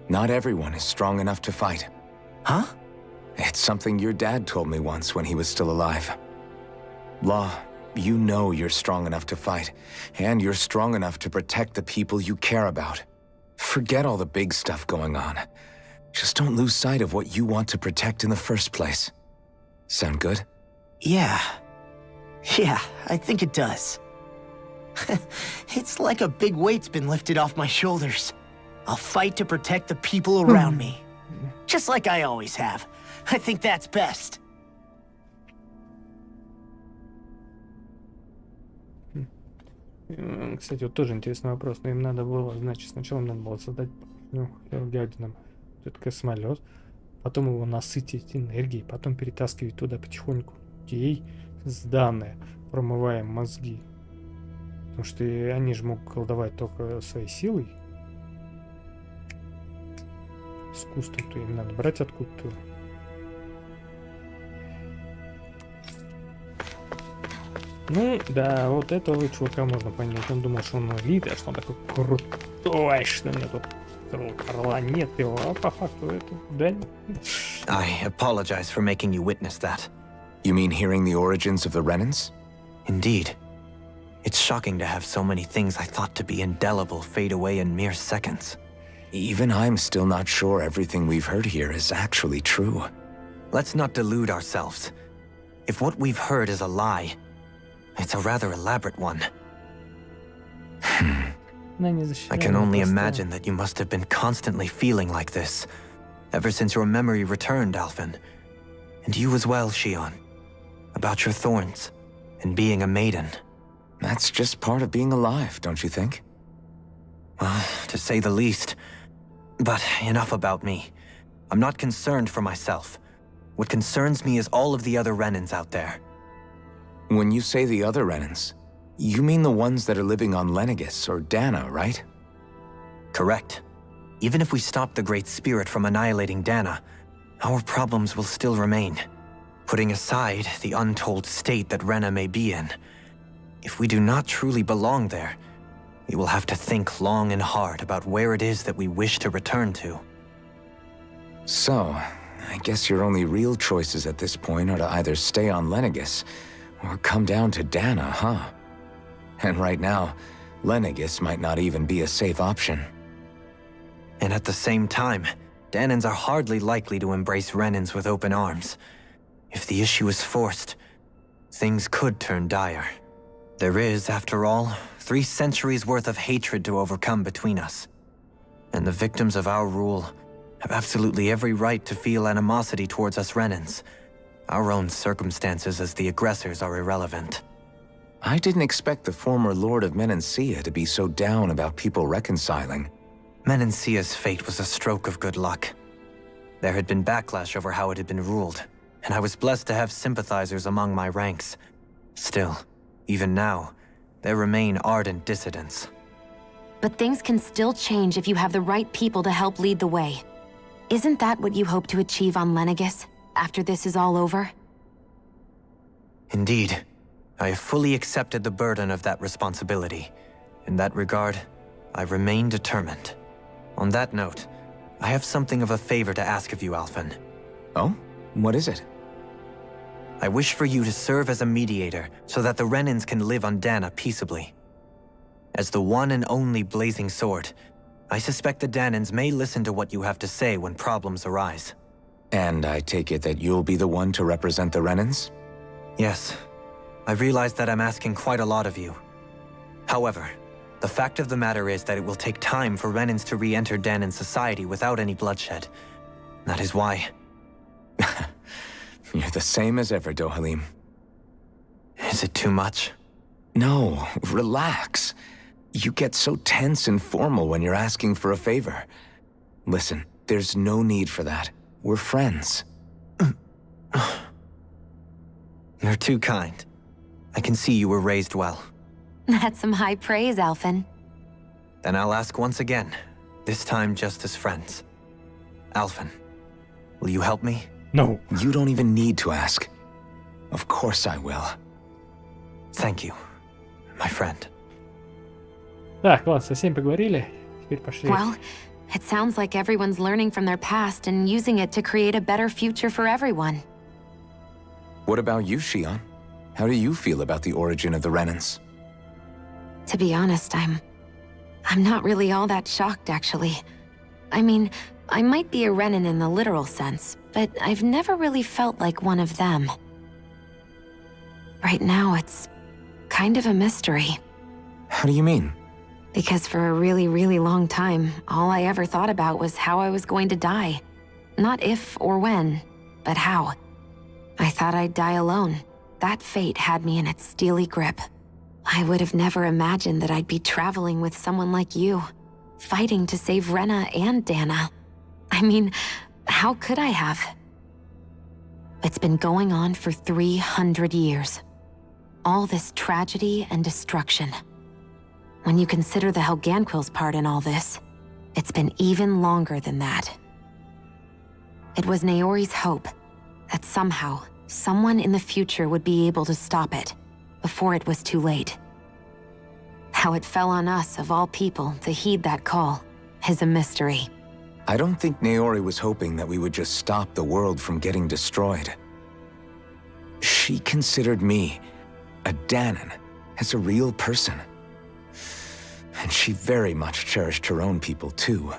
Not everyone is strong enough to fight. Huh? It's something your dad told me once when he was still alive. Law, you know you're strong enough to fight, and you're strong enough to protect the people you care about. Forget all the big stuff going on. Just don't lose sight of what you want to protect in the first place. Sound good? Yeah, I think it does. It's like a big weight's been lifted off my shoulders. I'll fight to protect the people around me. Just like I always have. I think that's best. Кстати, вот тоже интересный вопрос. Но им надо было, значит, сначала им надо было создать гадинам этот космолет, потом его насытить энергией, потом перетаскивать туда потихоньку людей с данные, промывая мозги. Потому что они же могут колдовать только своей силой. Искусством-то им надо брать откуда-то. Ну, да, вот этого чувака можно понять. Он думал, что он лидер, что он такой крутой, что у него тут планеты, а по факту это, да? I apologize for making you witness that. You mean hearing the origins of the Renans? Indeed. It's shocking to have so many things I thought to be indelible fade away in mere seconds. Even I'm still not sure everything we've heard here is actually true. Let's not delude ourselves. If what we've heard is a lie, it's a rather elaborate one. I can only imagine that you must have been constantly feeling like this, ever since your memory returned, Alphen. And you as well, Shion. About your thorns, and being a maiden. That's just part of being alive, don't you think? Well, to say the least. But enough about me. I'm not concerned for myself. What concerns me is all of the other Renans out there. When you say the other Renans, you mean the ones that are living on Lenegis or Dana, right? Correct. Even if we stop the Great Spirit from annihilating Dana, our problems will still remain. Putting aside the untold state that Rena may be in, if we do not truly belong there, we will have to think long and hard about where it is that we wish to return to. So, I guess your only real choices at this point are to either stay on Lenegis or come down to Dana, huh? And right now, Lenegis might not even be a safe option. And at the same time, Danans are hardly likely to embrace Renans with open arms. If the issue is forced, things could turn dire. There is, after all, 3 centuries worth of hatred to overcome between us. And the victims of our rule have absolutely every right to feel animosity towards us Renans. Our own circumstances as the aggressors are irrelevant. I didn't expect the former Lord of Menancia to be so down about people reconciling. Menancia's fate was a stroke of good luck. There had been backlash over how it had been ruled, and I was blessed to have sympathizers among my ranks. Still, even now, there remain ardent dissidents. But things can still change if you have the right people to help lead the way. Isn't that what you hope to achieve on Lenegis, after this is all over? Indeed. I have fully accepted the burden of that responsibility. In that regard, I remain determined. On that note, I have something of a favor to ask of you, Alphen. Oh? What is it? I wish for you to serve as a mediator so that the Renans can live on Dana peaceably. As the one and only Blazing Sword, I suspect the Danans may listen to what you have to say when problems arise. And I take it that you'll be the one to represent the Renans? Yes. I realize that I'm asking quite a lot of you. However, the fact of the matter is that it will take time for Renans to re-enter Danan society without any bloodshed. That is why... You're the same as ever, Dohalim. Is it too much? No, relax. You get so tense and formal when you're asking for a favor. Listen, there's no need for that. We're friends. You're too kind. I can see you were raised well. That's some high praise, Alphen. Then I'll ask once again, this time just as friends. Alphen, will you help me? No. You don't even need to ask. Of course I will. Thank you, my friend. Так, ладно, со всеми поговорили. Теперь пошли. Well, it sounds like everyone's learning from their past and using it to create a better future for everyone. What about you, Shion? How do you feel about the origin of the Renans? To be honest, I'm not really all that shocked, actually. I mean, I might be a Renan in the literal sense, but I've never really felt like one of them. Right now, it's kind of a mystery. How do you mean? Because for a really, really long time, all I ever thought about was how I was going to die. Not if or when, but how. I thought I'd die alone. That fate had me in its steely grip. I would have never imagined that I'd be traveling with someone like you, fighting to save Rena and Dana. I mean, how could I have? It's been going on for 300 years. All this tragedy and destruction. When you consider the Helganquil's part in all this, it's been even longer than that. It was Naori's hope that somehow, someone in the future would be able to stop it, before it was too late. How it fell on us, of all people, to heed that call, is a mystery. I don't think Naori was hoping that we would just stop the world from getting destroyed. She considered me, a Danan, as a real person. And she very much cherished her own people, too.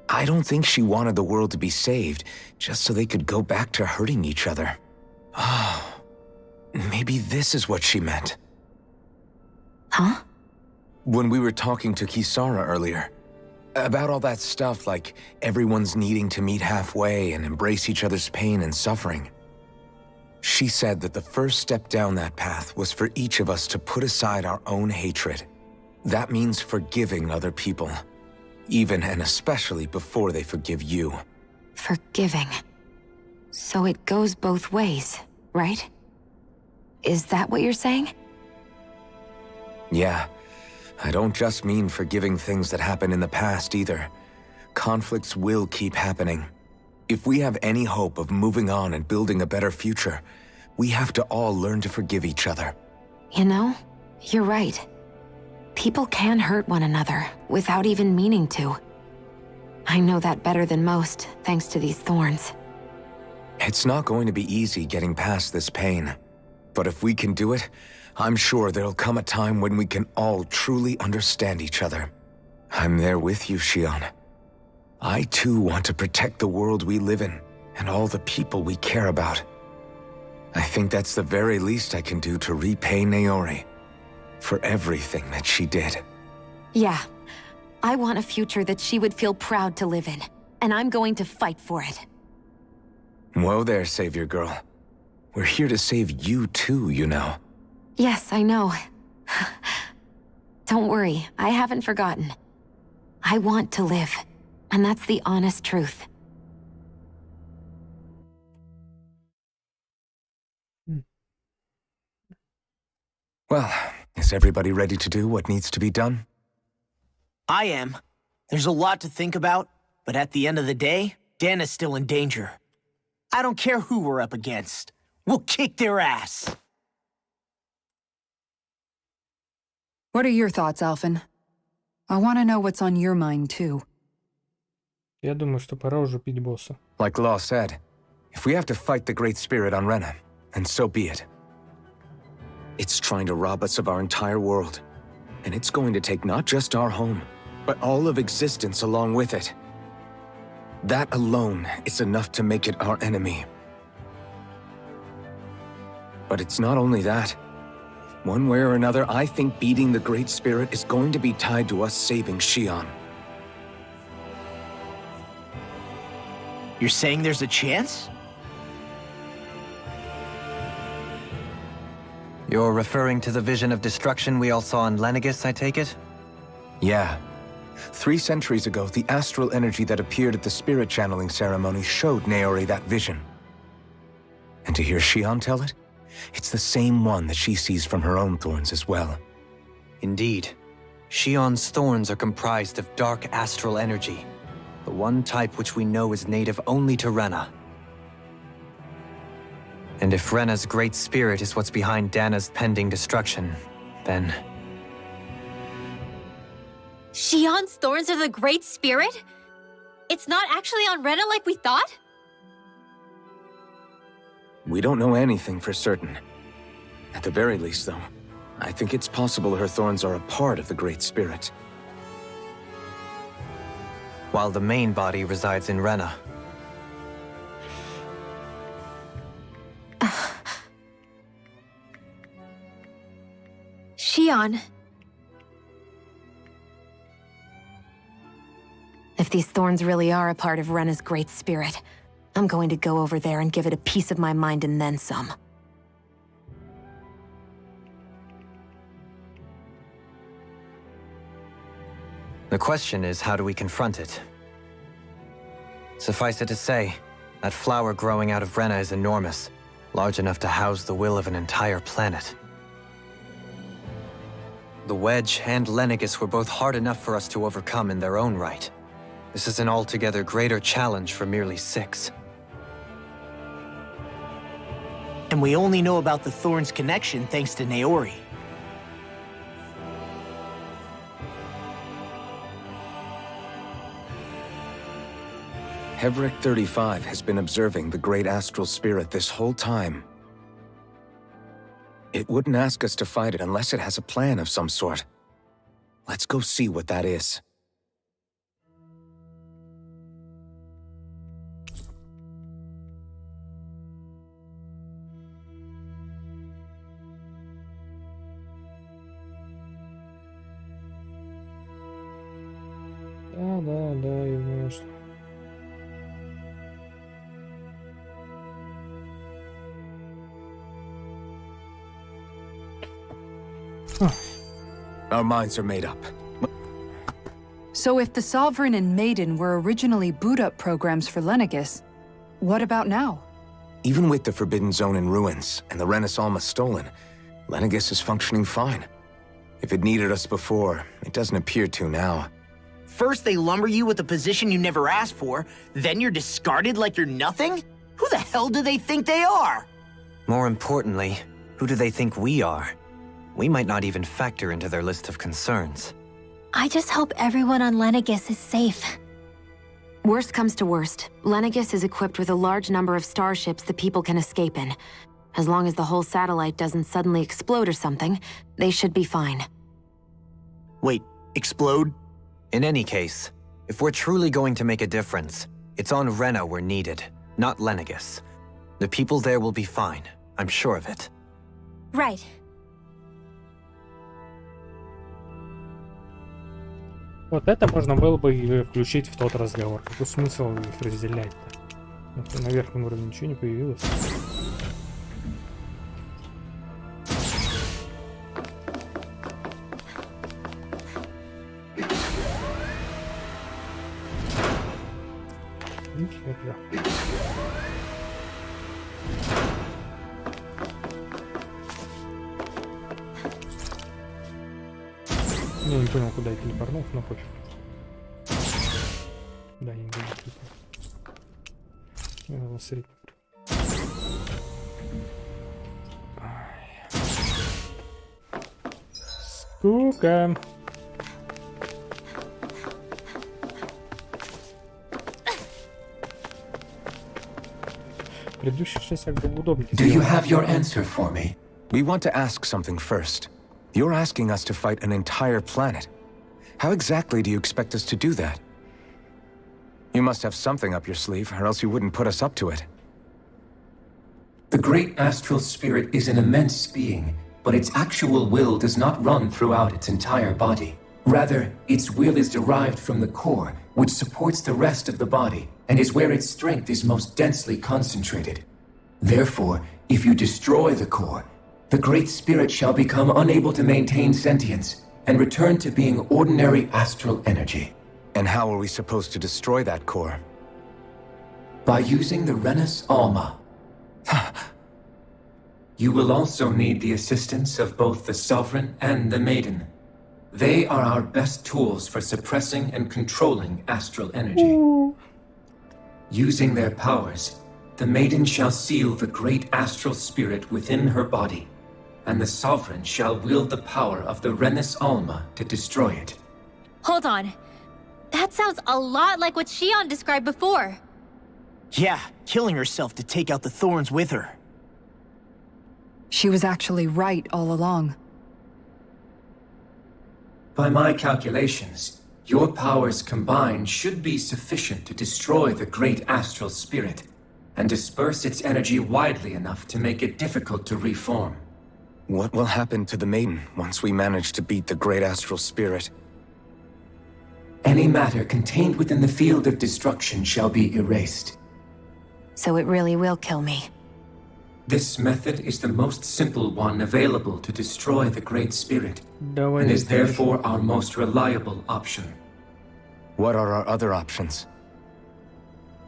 I don't think she wanted the world to be saved, just so they could go back to hurting each other. Oh, maybe this is what she meant. Huh? When we were talking to Kisara earlier, about all that stuff like everyone's needing to meet halfway and embrace each other's pain and suffering. She said that the first step down that path was for each of us to put aside our own hatred. That means forgiving other people, even and especially before they forgive you. Forgiving. So it goes both ways, right? Is that what you're saying? Yeah. I don't just mean forgiving things that happened in the past either. Conflicts will keep happening. If we have any hope of moving on and building a better future, we have to all learn to forgive each other. You know, you're right. People can hurt one another without even meaning to. I know that better than most, thanks to these thorns. It's not going to be easy getting past this pain. But if we can do it, I'm sure there'll come a time when we can all truly understand each other. I'm there with you, Shion. I too want to protect the world we live in, and all the people we care about. I think that's the very least I can do to repay Naori for everything that she did. Yeah. I want a future that she would feel proud to live in, and I'm going to fight for it. Whoa there, Savior Girl. We're here to save you too, you know. Yes, I know. Don't worry, I haven't forgotten. I want to live, and that's the honest truth. Well, is everybody ready to do what needs to be done? I am. There's a lot to think about, but at the end of the day, Dana's still in danger. I don't care who we're up against. We'll kick their ass. What are your thoughts, Alphen? I want to know what's on your mind, too. Я думаю, что пора уже пить босса. Like Law said, if we have to fight the Great Spirit on Rena, then so be it. It's trying to rob us of our entire world. And it's going to take not just our home, but all of existence along with it. That alone is enough to make it our enemy. But it's not only that. One way or another, I think beating the Great Spirit is going to be tied to us saving Shion. You're saying there's a chance? You're referring to the vision of destruction we all saw in Lenegis, I take it? Yeah. 3 centuries ago, the astral energy that appeared at the spirit channeling ceremony showed Naori that vision. And to hear Shion tell it, it's the same one that she sees from her own thorns as well. Indeed. Shion's thorns are comprised of dark astral energy, the one type which we know is native only to Rena. And if Rena's great spirit is what's behind Dana's pending destruction, then... Shion's thorns are the Great Spirit? It's not actually on Rena like we thought? We don't know anything for certain. At the very least, though, I think it's possible her thorns are a part of the Great Spirit. While the main body resides in Rena. Shion. If these thorns really are a part of Rena's great spirit, I'm going to go over there and give it a piece of my mind and then some. The question is, how do we confront it? Suffice it to say, that flower growing out of Rena is enormous, large enough to house the will of an entire planet. The Wedge and Lenegis were both hard enough for us to overcome in their own right. This is an altogether greater challenge for merely 6. And we only know about the Thorns' connection thanks to Naori. Hevric 35 has been observing the Great Astral Spirit this whole time. It wouldn't ask us to fight it unless it has a plan of some sort. Let's go see what that is. Да, я знаю, что... Our minds are made up. So if the Sovereign and Maiden were originally boot-up programs for Lenegis, what about now? Even with the Forbidden Zone in ruins and the Renaissance stolen, Lenegis is functioning fine. If it needed us before, it doesn't appear to now. First they lumber you with a position you never asked for, then you're discarded like you're nothing? Who the hell do they think they are? More importantly, who do they think we are? we might not even factor into their list of concerns. I just hope everyone on Lenegis is safe. Worst comes to worst, Lenegis is equipped with a large number of starships the people can escape in. As long as the whole satellite doesn't suddenly explode or something, they should be fine. Wait, explode? In any case, if we're truly going to make a difference, it's on Rena we're needed, not Lenegis. The people there will be fine, I'm sure of it. Right. Вот это можно было бы и включить в тот разговор. Какой смысл их разделять-то? На верхнем уровне ничего не появилось. Я не понял, куда я телепорнул, но пофиг. Да, я не буду телепорнул. Средний. Скука. Предыдущий шесть как бы удобнее. Do you have your answer for me? We want to ask something first. You're asking us to fight an entire planet. How exactly do you expect us to do that? You must have something up your sleeve, or else you wouldn't put us up to it. The great astral spirit is an immense being, but its actual will does not run throughout its entire body. Rather, its will is derived from the core, which supports the rest of the body, and is where its strength is most densely concentrated. Therefore, if you destroy the core, the Great Spirit shall become unable to maintain sentience, and return to being ordinary astral energy. And how are we supposed to destroy that core? By using the Renus Alma. You will also need the assistance of both the Sovereign and the Maiden. They are our best tools for suppressing and controlling astral energy. Using their powers, the Maiden shall seal the great astral spirit within her body, and the Sovereign shall wield the power of the Renus Alma to destroy it. Hold on. That sounds a lot like what Shion described before. Yeah, killing herself to take out the thorns with her. She was actually right all along. By my calculations, your powers combined should be sufficient to destroy the great astral spirit, and disperse its energy widely enough to make it difficult to reform. What will happen to the Maiden once we manage to beat the great astral spirit? Any matter contained within the field of destruction shall be erased. So it really will kill me. This method is the most simple one available to destroy the Great Spirit, and is therefore our most reliable option. What are our other options?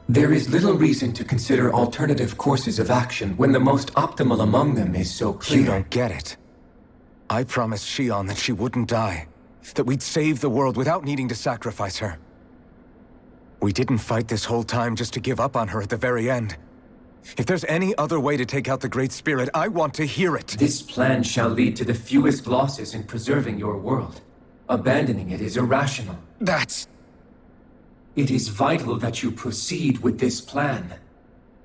There is little reason to consider alternative courses of action when the most optimal among them is so clear. You don't get it. I promised Shion that she wouldn't die, that we'd save the world without needing to sacrifice her. We didn't fight this whole time just to give up on her at the very end. If there's any other way to take out the Great Spirit, I want to hear it. This plan shall lead to the fewest losses in preserving your world. Abandoning it is irrational. That's... It is vital that you proceed with this plan.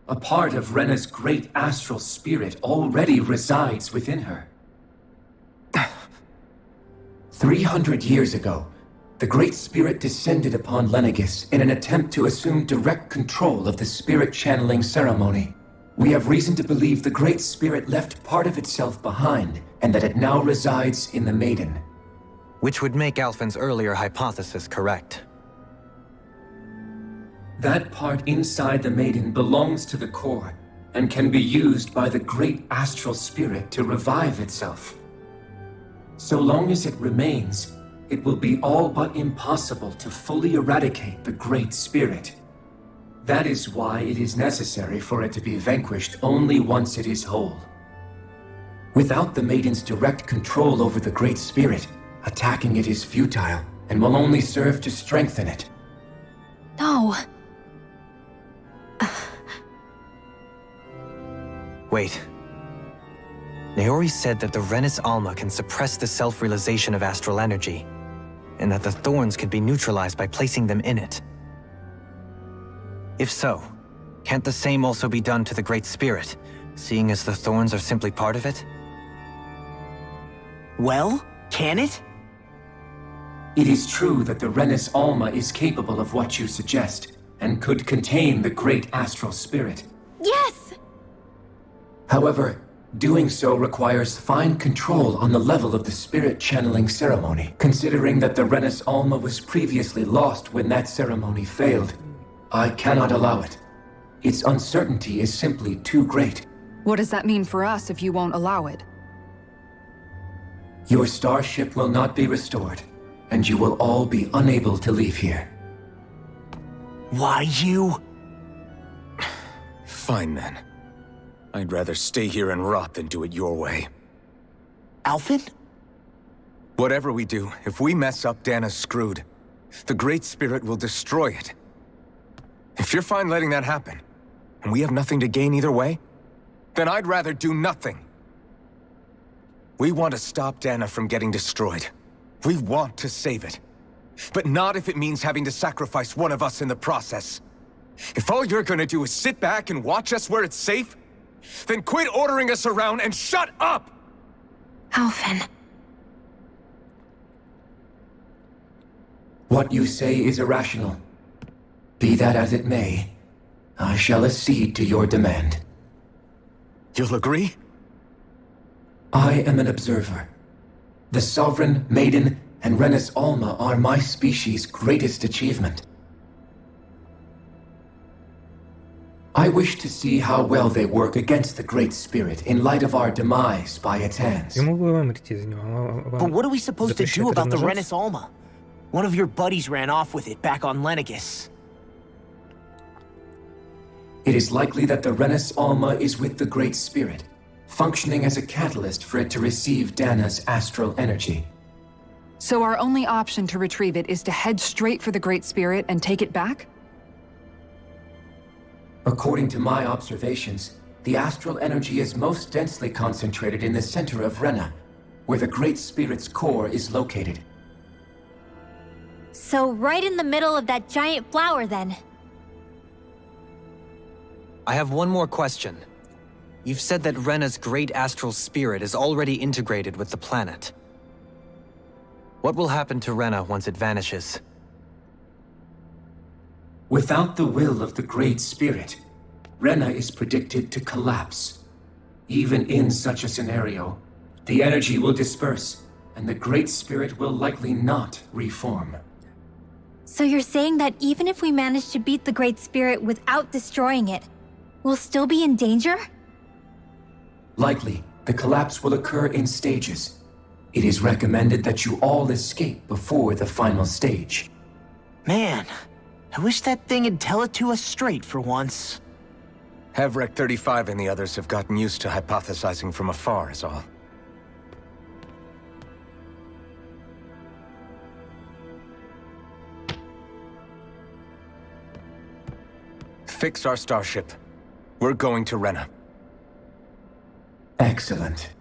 A part of Rena's great astral spirit already resides within her. 300 years ago, the Great Spirit descended upon Lenegis in an attempt to assume direct control of the spirit channeling ceremony. We have reason to believe the Great Spirit left part of itself behind, and that it now resides in the Maiden. Which would make Alphen's earlier hypothesis correct. That part inside the Maiden belongs to the core, and can be used by the great astral spirit to revive itself. So long as it remains, it will be all but impossible to fully eradicate the Great Spirit. That is why it is necessary for it to be vanquished only once it is whole. Without the Maiden's direct control over the Great Spirit, attacking it is futile, and will only serve to strengthen it. No. Wait. Naori said that the Renis Alma can suppress the self-realization of astral energy, and that the thorns can be neutralized by placing them in it. If so, can't the same also be done to the Great Spirit, seeing as the thorns are simply part of it? Well, can it? It is true that the Renis Alma is capable of what you suggest, and could contain the great astral spirit. Yes! However, doing so requires fine control on the level of the spirit channeling ceremony, considering that the Renis Alma was previously lost when that ceremony failed. I cannot allow it. Its uncertainty is simply too great. What does that mean for us if you won't allow it? Your starship will not be restored, and you will all be unable to leave here. Why you? Fine then. I'd rather stay here and rot than do it your way. Alphen? Whatever we do, if we mess up, Dana's screwed. The Great Spirit will destroy it. If you're fine letting that happen, and we have nothing to gain either way, then I'd rather do nothing. We want to stop Dana from getting destroyed. We want to save it. But not if it means having to sacrifice one of us in the process. If all you're gonna do is sit back and watch us where it's safe, then quit ordering us around and shut up! Alphen. What you say is irrational. Be that as it may, I shall accede to your demand. You'll agree? I am an observer. The Sovereign, Maiden, and Renis Alma are my species' greatest achievement. I wish to see how well they work against the Great Spirit in light of our demise by its hands. But what are we supposed to do about the Renis Alma? One of your buddies ran off with it back on Lenegis. It is likely that the Renis Alma is with the Great Spirit, functioning as a catalyst for it to receive Dana's astral energy. So our only option to retrieve it is to head straight for the Great Spirit and take it back? According to my observations, the astral energy is most densely concentrated in the center of Rena, where the Great Spirit's core is located. So right in the middle of that giant flower, then. I have one more question. You've said that Rena's great astral spirit is already integrated with the planet. What will happen to Rena once it vanishes? Without the will of the Great Spirit, Rena is predicted to collapse. Even in such a scenario, the energy will disperse, and the Great Spirit will likely not reform. So you're saying that even if we manage to beat the Great Spirit without destroying it, we'll still be in danger? Likely, the collapse will occur in stages. It is recommended that you all escape before the final stage. Man, I wish that thing would tell it to us straight for once. Hevrek 35 and the others have gotten used to hypothesizing from afar is all. Fix our starship. We're going to Rena. Excellent.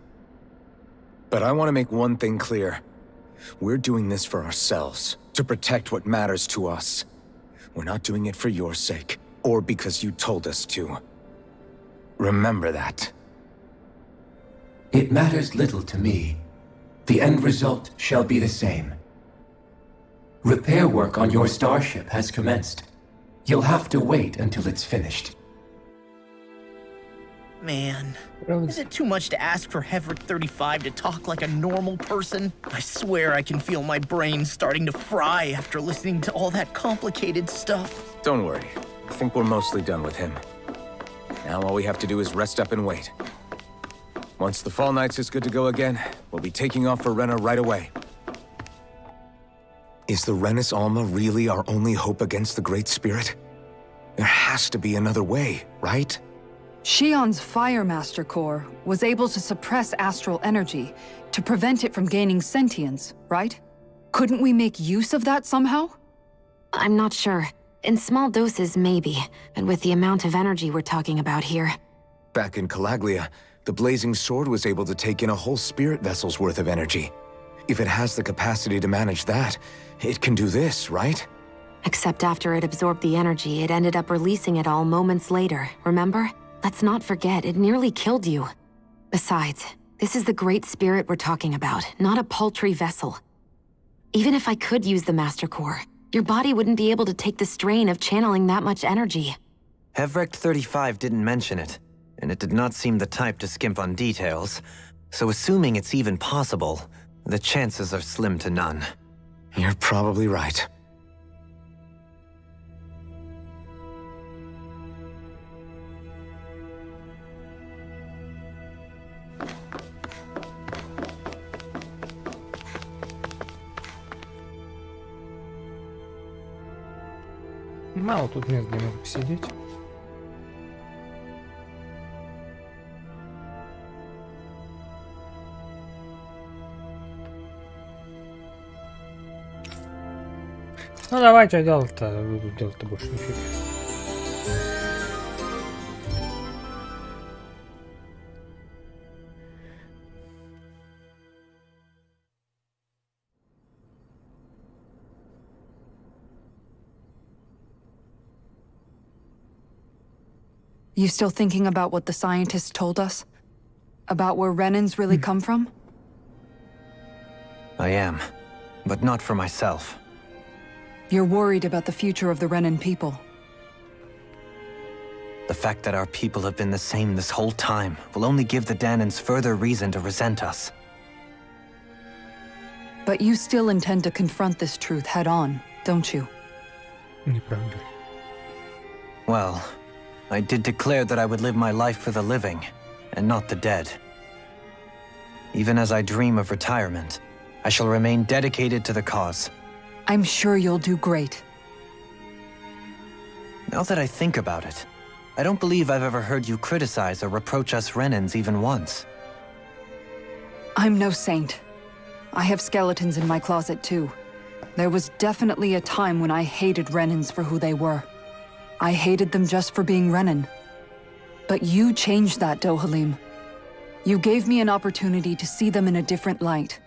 But I want to make one thing clear. We're doing this for ourselves, to protect what matters to us. We're not doing it for your sake, or because you told us to. Remember that. It matters little to me. The end result shall be the same. Repair work on your starship has commenced. You'll have to wait until it's finished. Man, is it too much to ask for Hevrek 35 to talk like a normal person? I swear I can feel my brain starting to fry after listening to all that complicated stuff. Don't worry. I think we're mostly done with him. Now all we have to do is rest up and wait. Once the Fall Knights is good to go again, we'll be taking off for Rena right away. Is the Renis Alma really our only hope against the Great Spirit? There has to be another way, right? Shion's Firemaster core was able to suppress astral energy to prevent it from gaining sentience, right? Couldn't we make use of that somehow? I'm not sure. In small doses, maybe. But with the amount of energy we're talking about here... Back in Calaglia, The blazing sword was able to take in a whole spirit vessel's worth of energy. If it has the capacity to manage that, it can do this, right? Except after it absorbed the energy, it ended up releasing it all moments later, remember? Let's not forget, it nearly killed you. Besides, this is the Great Spirit we're talking about, not a paltry vessel. Even if I could use the Master Core, your body wouldn't be able to take the strain of channeling that much energy. Hevrect 35 didn't mention it, and it did not seem the type to skimp on details, so assuming it's even possible, the chances are slim to none. You're probably right. Мало тут мест, где могу посидеть. Ну давай, что делать-то? Делать-то больше нифига. You still thinking about what the scientists told us? About where Renans really come from? I am, but not for myself. You're worried about the future of the Renan people. The fact that our people have been the same this whole time will only give the Danans further reason to resent us. But you still intend to confront this truth head-on, don't you? Неправда. Well, I did declare that I would live my life for the living, and not the dead. Even as I dream of retirement, I shall remain dedicated to the cause. I'm sure you'll do great. Now that I think about it, I don't believe I've ever heard you criticize or reproach us Renans even once. I'm no saint. I have skeletons in my closet too. There was definitely a time when I hated Renans for who they were. I hated them just for being Renan. But you changed that, Dohalim. You gave me an opportunity to see them in a different light.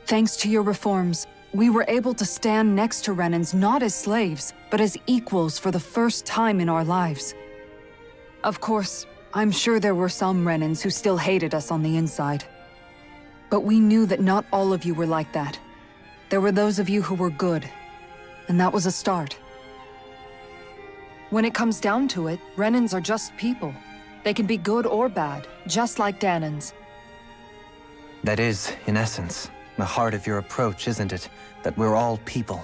Thanks to your reforms, we were able to stand next to Renans not as slaves, but as equals for the first time in our lives. Of course, I'm sure there were some Renans who still hated us on the inside. But we knew that not all of you were like that. There were those of you who were good, and that was a start. When it comes down to it, Renans are just people. They can be good or bad, just like Danans. That is, in essence, the heart of your approach, isn't it? That we're all people.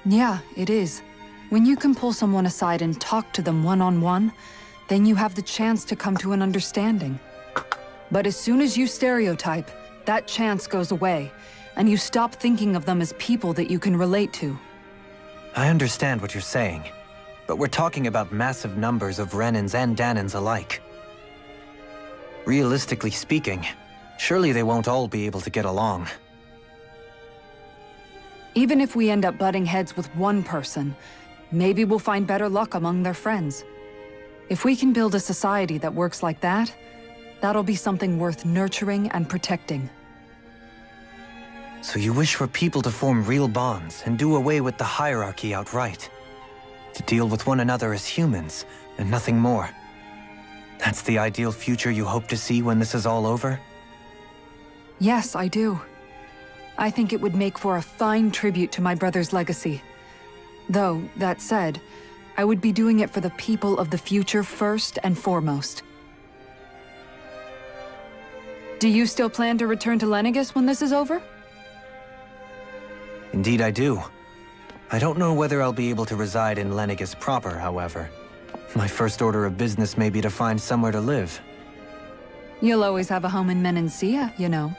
Yeah, it is. When you can pull someone aside and talk to them one-on-one, then you have the chance to come to an understanding. But as soon as you stereotype, that chance goes away, and you stop thinking of them as people that you can relate to. I understand what you're saying, but we're talking about massive numbers of Renans and Danans alike. Realistically speaking, surely they won't all be able to get along. Even if we end up butting heads with one person, maybe we'll find better luck among their friends. If we can build a society that works like that, that'll be something worth nurturing and protecting. So you wish for people to form real bonds and do away with the hierarchy outright? To deal with one another as humans, and nothing more? That's the ideal future you hope to see when this is all over? Yes, I do. I think it would make for a fine tribute to my brother's legacy. Though, that said, I would be doing it for the people of the future first and foremost. Do you still plan to return to Lenegis when this is over? Indeed I do. I don't know whether I'll be able to reside in Lenegis proper, however. My first order of business may be to find somewhere to live. You'll always have a home in Menancia, you know.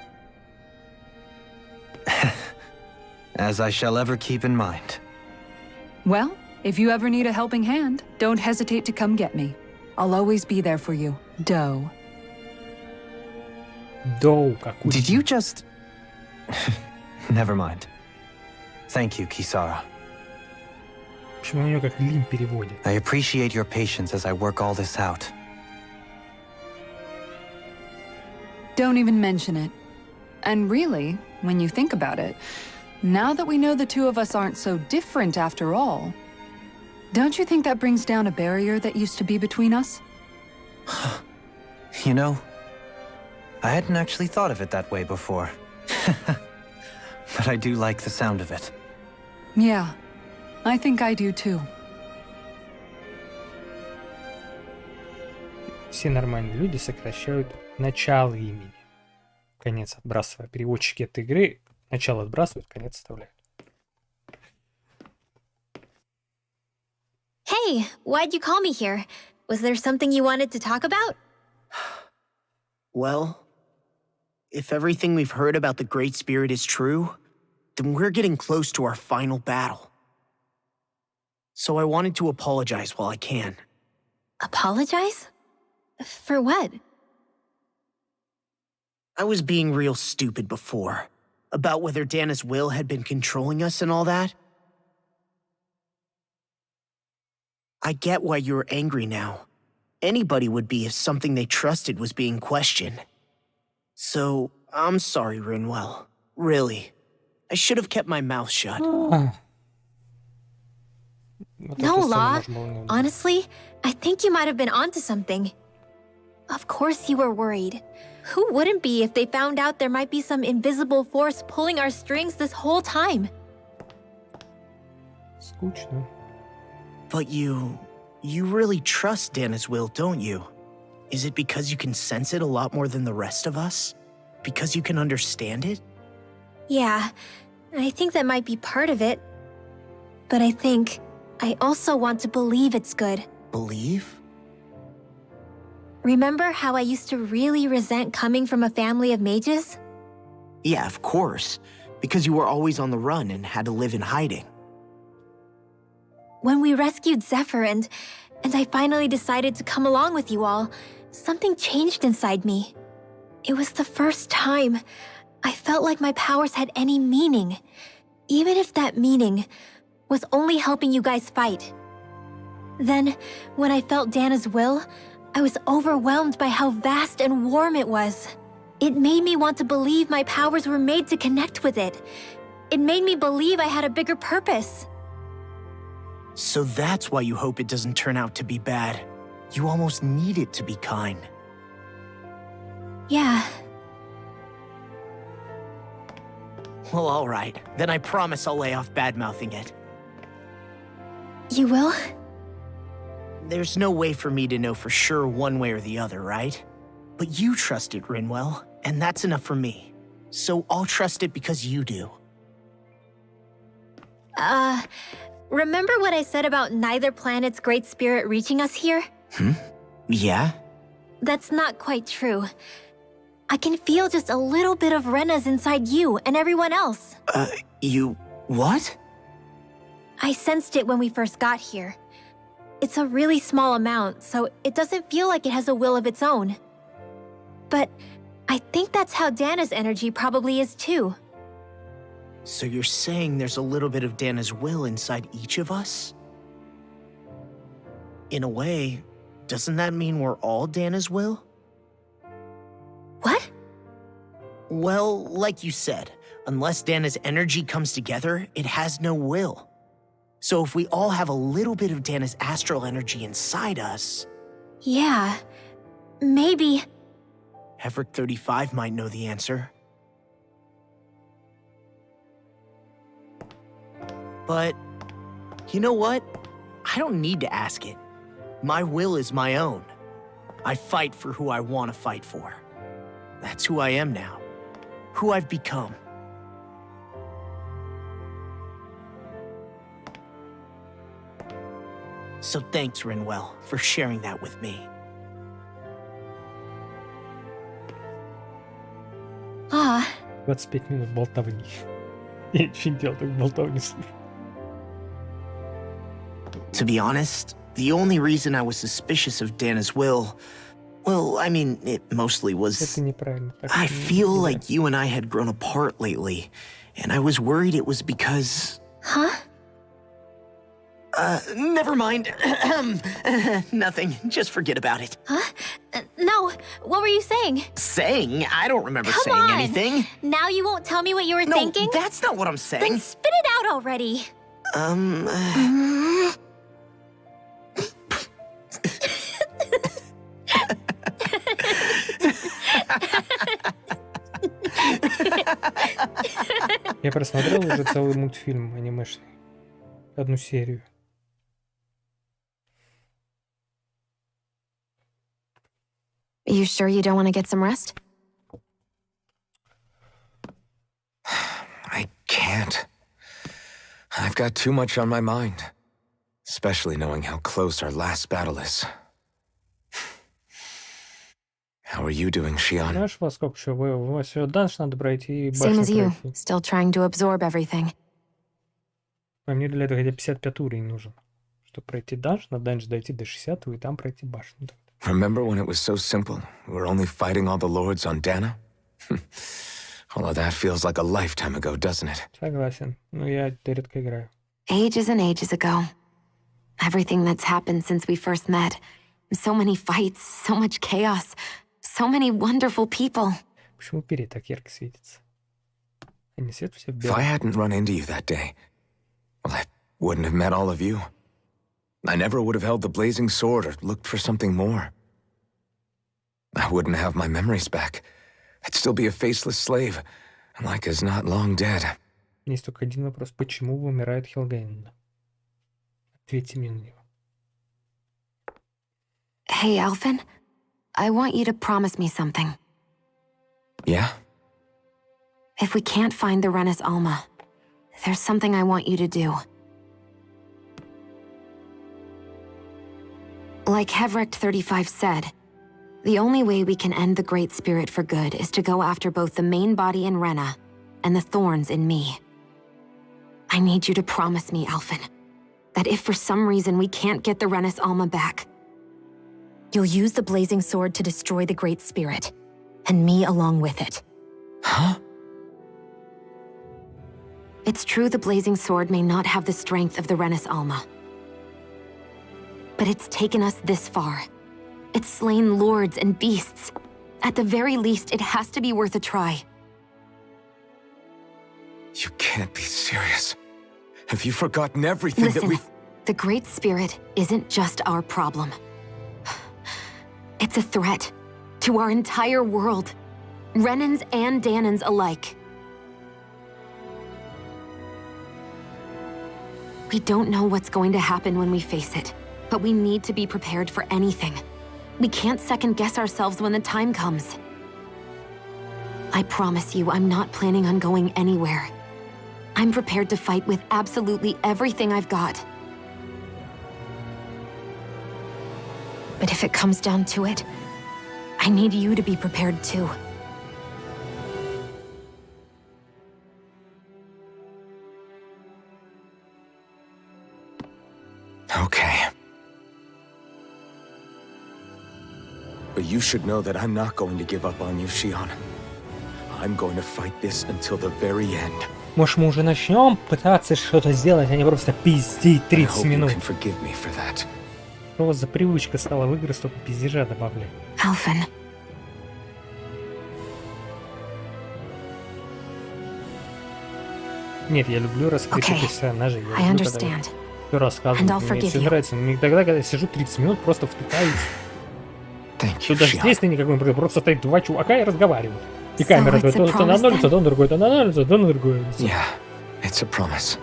As I shall ever keep in mind. Well, if you ever need a helping hand, don't hesitate to come get me. I'll always be there for you, Doe. Доу, какой. Did you just... Never mind. Thank you, Kisara. Почему у нее как Лим переводит? I appreciate your patience as I work all this out. Don't even mention it. And really, when you think about it, now that we know the two of us aren't so different after all, don't you think that brings down a barrier that used to be between us? You know, I hadn't actually thought of it that way before. But I do like the sound of it. Yeah, I think I do too. Все нормальные люди сокращают начало имени. Конец отбрасывая. Переводчики этой игры начало отбрасывают, конец оставляют. Hey, why'd you call me here? Was there something you wanted to talk about? Well, if everything we've heard about the Great Spirit is true, then we're getting close to our final battle. So I wanted to apologize while I can. Apologize? For what? I was being real stupid before, about whether Dana's will had been controlling us and all that. I get why you're angry now. Anybody would be if something they trusted was being questioned. So, I'm sorry, Rinwell. Really. I should have kept my mouth shut. No, Law. Honestly, I think you might have been onto something. Of course you were worried. Who wouldn't be if they found out there might be some invisible force pulling our strings this whole time? Скучно. But you really trust Dana's will, don't you? Is it because you can sense it a lot more than the rest of us? Because you can understand it? Yeah, I think that might be part of it. But I think I also want to believe it's good. Believe? Remember how I used to really resent coming from a family of mages? Yeah, of course. Because you were always on the run and had to live in hiding. When we rescued Zephyr and I finally decided to come along with you all, something changed inside me. It was the first time I felt like my powers had any meaning, even if that meaning was only helping you guys fight. Then, when I felt Dana's will, I was overwhelmed by how vast and warm it was. It made me want to believe my powers were made to connect with it. It made me believe I had a bigger purpose. So that's why you hope it doesn't turn out to be bad. You almost need it to be kind. Yeah. Well, all right. Then I promise I'll lay off bad-mouthing it. You will? There's no way for me to know for sure one way or the other, right? But you trust it, Rinwell, and that's enough for me. So I'll trust it because you do. Remember what I said about neither planet's great spirit reaching us here? Yeah? That's not quite true. I can feel just a little bit of Rena's inside you and everyone else. You... what? I sensed it when we first got here. It's a really small amount, so it doesn't feel like it has a will of its own. But I think that's how Dana's energy probably is too. So you're saying there's a little bit of Dana's will inside each of us? In a way, doesn't that mean we're all Dana's will? What? Well, like you said, unless Dana's energy comes together, it has no will. So if we all have a little bit of Dana's astral energy inside us... Yeah, maybe... Everett 35 might know the answer. But, you know what? I don't need to ask it. My will is my own. I fight for who I want to fight for. That's who I am now. Who I've become. So thanks, Rinwell, for sharing that with me. 25 минут болтовни. Я ничего не делал, только болтовни слушал. To be honest, the only reason I was suspicious of Dana's will, well, I mean, it mostly was... Это неправильно. I feel like you and I had grown apart lately, and I was worried it was because... Huh? Never mind. Nothing. Just forget about it. Huh? No, What were you saying? Saying? I don't remember Come saying on. anything. Now you won't tell me what you were No, thinking? that's not what I'm saying. Then spit it out already. Я просмотрел уже целый мультфильм анимешный. Одну серию. You sure you don't want to get some rest? I can't. I've got too much on my mind. Especially knowing how close our last battle is. How are you doing, Shion? Знаешь, во сколько еще? У вас еще данж надо пройти и Same башню as you, пройти. still trying to absorb everything. А мне для этого хотя бы 55 уровень нужен. Чтобы пройти данж, на данж дойти до 60 и там пройти башню. Remember when it was so simple? We were only fighting all the lords on Dana? Although that feels like a lifetime ago, doesn't it? Согласен. Но я редко играю. Ages and ages ago. Everything that's happened since we first met. So many fights, so much chaos, so many wonderful people. Почему перья так ярко светятся? Они светят все в If I белом. hadn't run into you that day, well, I wouldn't have met all of you. I never would have held the blazing sword or looked for something more. I wouldn't have my memories back. I'd still be a faceless slave, like as not long dead. Есть только один вопрос. Почему умирает Хелгейн? Ответьте мне на него. Hey, Alphen, I want you to promise me something. Yeah? If we can't find the Renis Alma, there's something I want you to do. Like Hevrect 35 said, the only way we can end the Great Spirit for good is to go after both the main body in Rena and the thorns in me. I need you to promise me, Alphen, that if for some reason we can't get the Renis Alma back, you'll use the blazing sword to destroy the Great Spirit, and me along with it. Huh? It's true the blazing sword may not have the strength of the Renis Alma. But it's taken us this far. It's slain lords and beasts. At the very least, it has to be worth a try. You can't be serious. Have you forgotten everything that Listen, we've... the Great Spirit isn't just our problem. It's a threat to our entire world. Renans and Danans alike. We don't know what's going to happen when we face it, but we need to be prepared for anything. We can't second-guess ourselves when the time comes. I promise you, I'm not planning on going anywhere. I'm prepared to fight with absolutely everything I've got. But if it comes down to it, I need you to be prepared too. Okay. But you should know that I'm not going to give up on you, Shion. I'm going to fight this until the very end. Может, мы уже начнем пытаться что-то сделать, а не просто пиздить I 30 hope you минут. can forgive me for that. Что у вас за привычка стала в игры столько пиздежа добавлять? Alphen, Нет, я люблю раскрытие Okay, персонажей. Я I люблю, когда understand. все рассказывают. And I'll Мне forgive все you. нравится. Но тогда, когда я сижу 30 минут, просто втыкаюсь. Thank you, Тут даже Shion. действия никакой не происходит. Просто стоит два чувака и разговаривают. И So камера it's a то на одно promise лицо, то на другое, то на одно лицо, то на другое лицо. Yeah, it's a promise.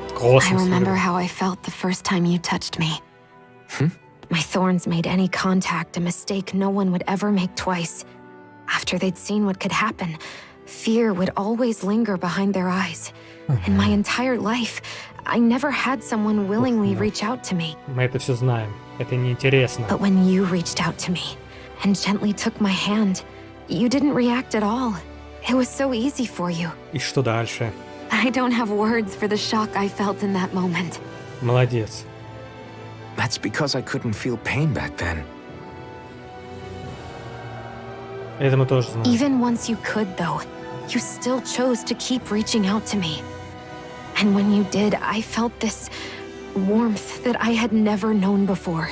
I Космос. remember how I felt the first time you touched me. My thorns made any contact a mistake no one would ever make twice. After they'd seen what could happen, fear would always linger behind their eyes. In my entire life, I never had someone willingly reach out to me. Мы это все знаем. Это неинтересно. But when you reached out to me and gently took my hand, you didn't react at all. It was so easy for you. И что дальше? I don't have words for the shock I felt in that moment. Молодец. That's because I couldn't feel pain back then. Это мы тоже знаем. Even once you could, though, you still chose to keep reaching out to me. And when you did, I felt this warmth that I had never known before.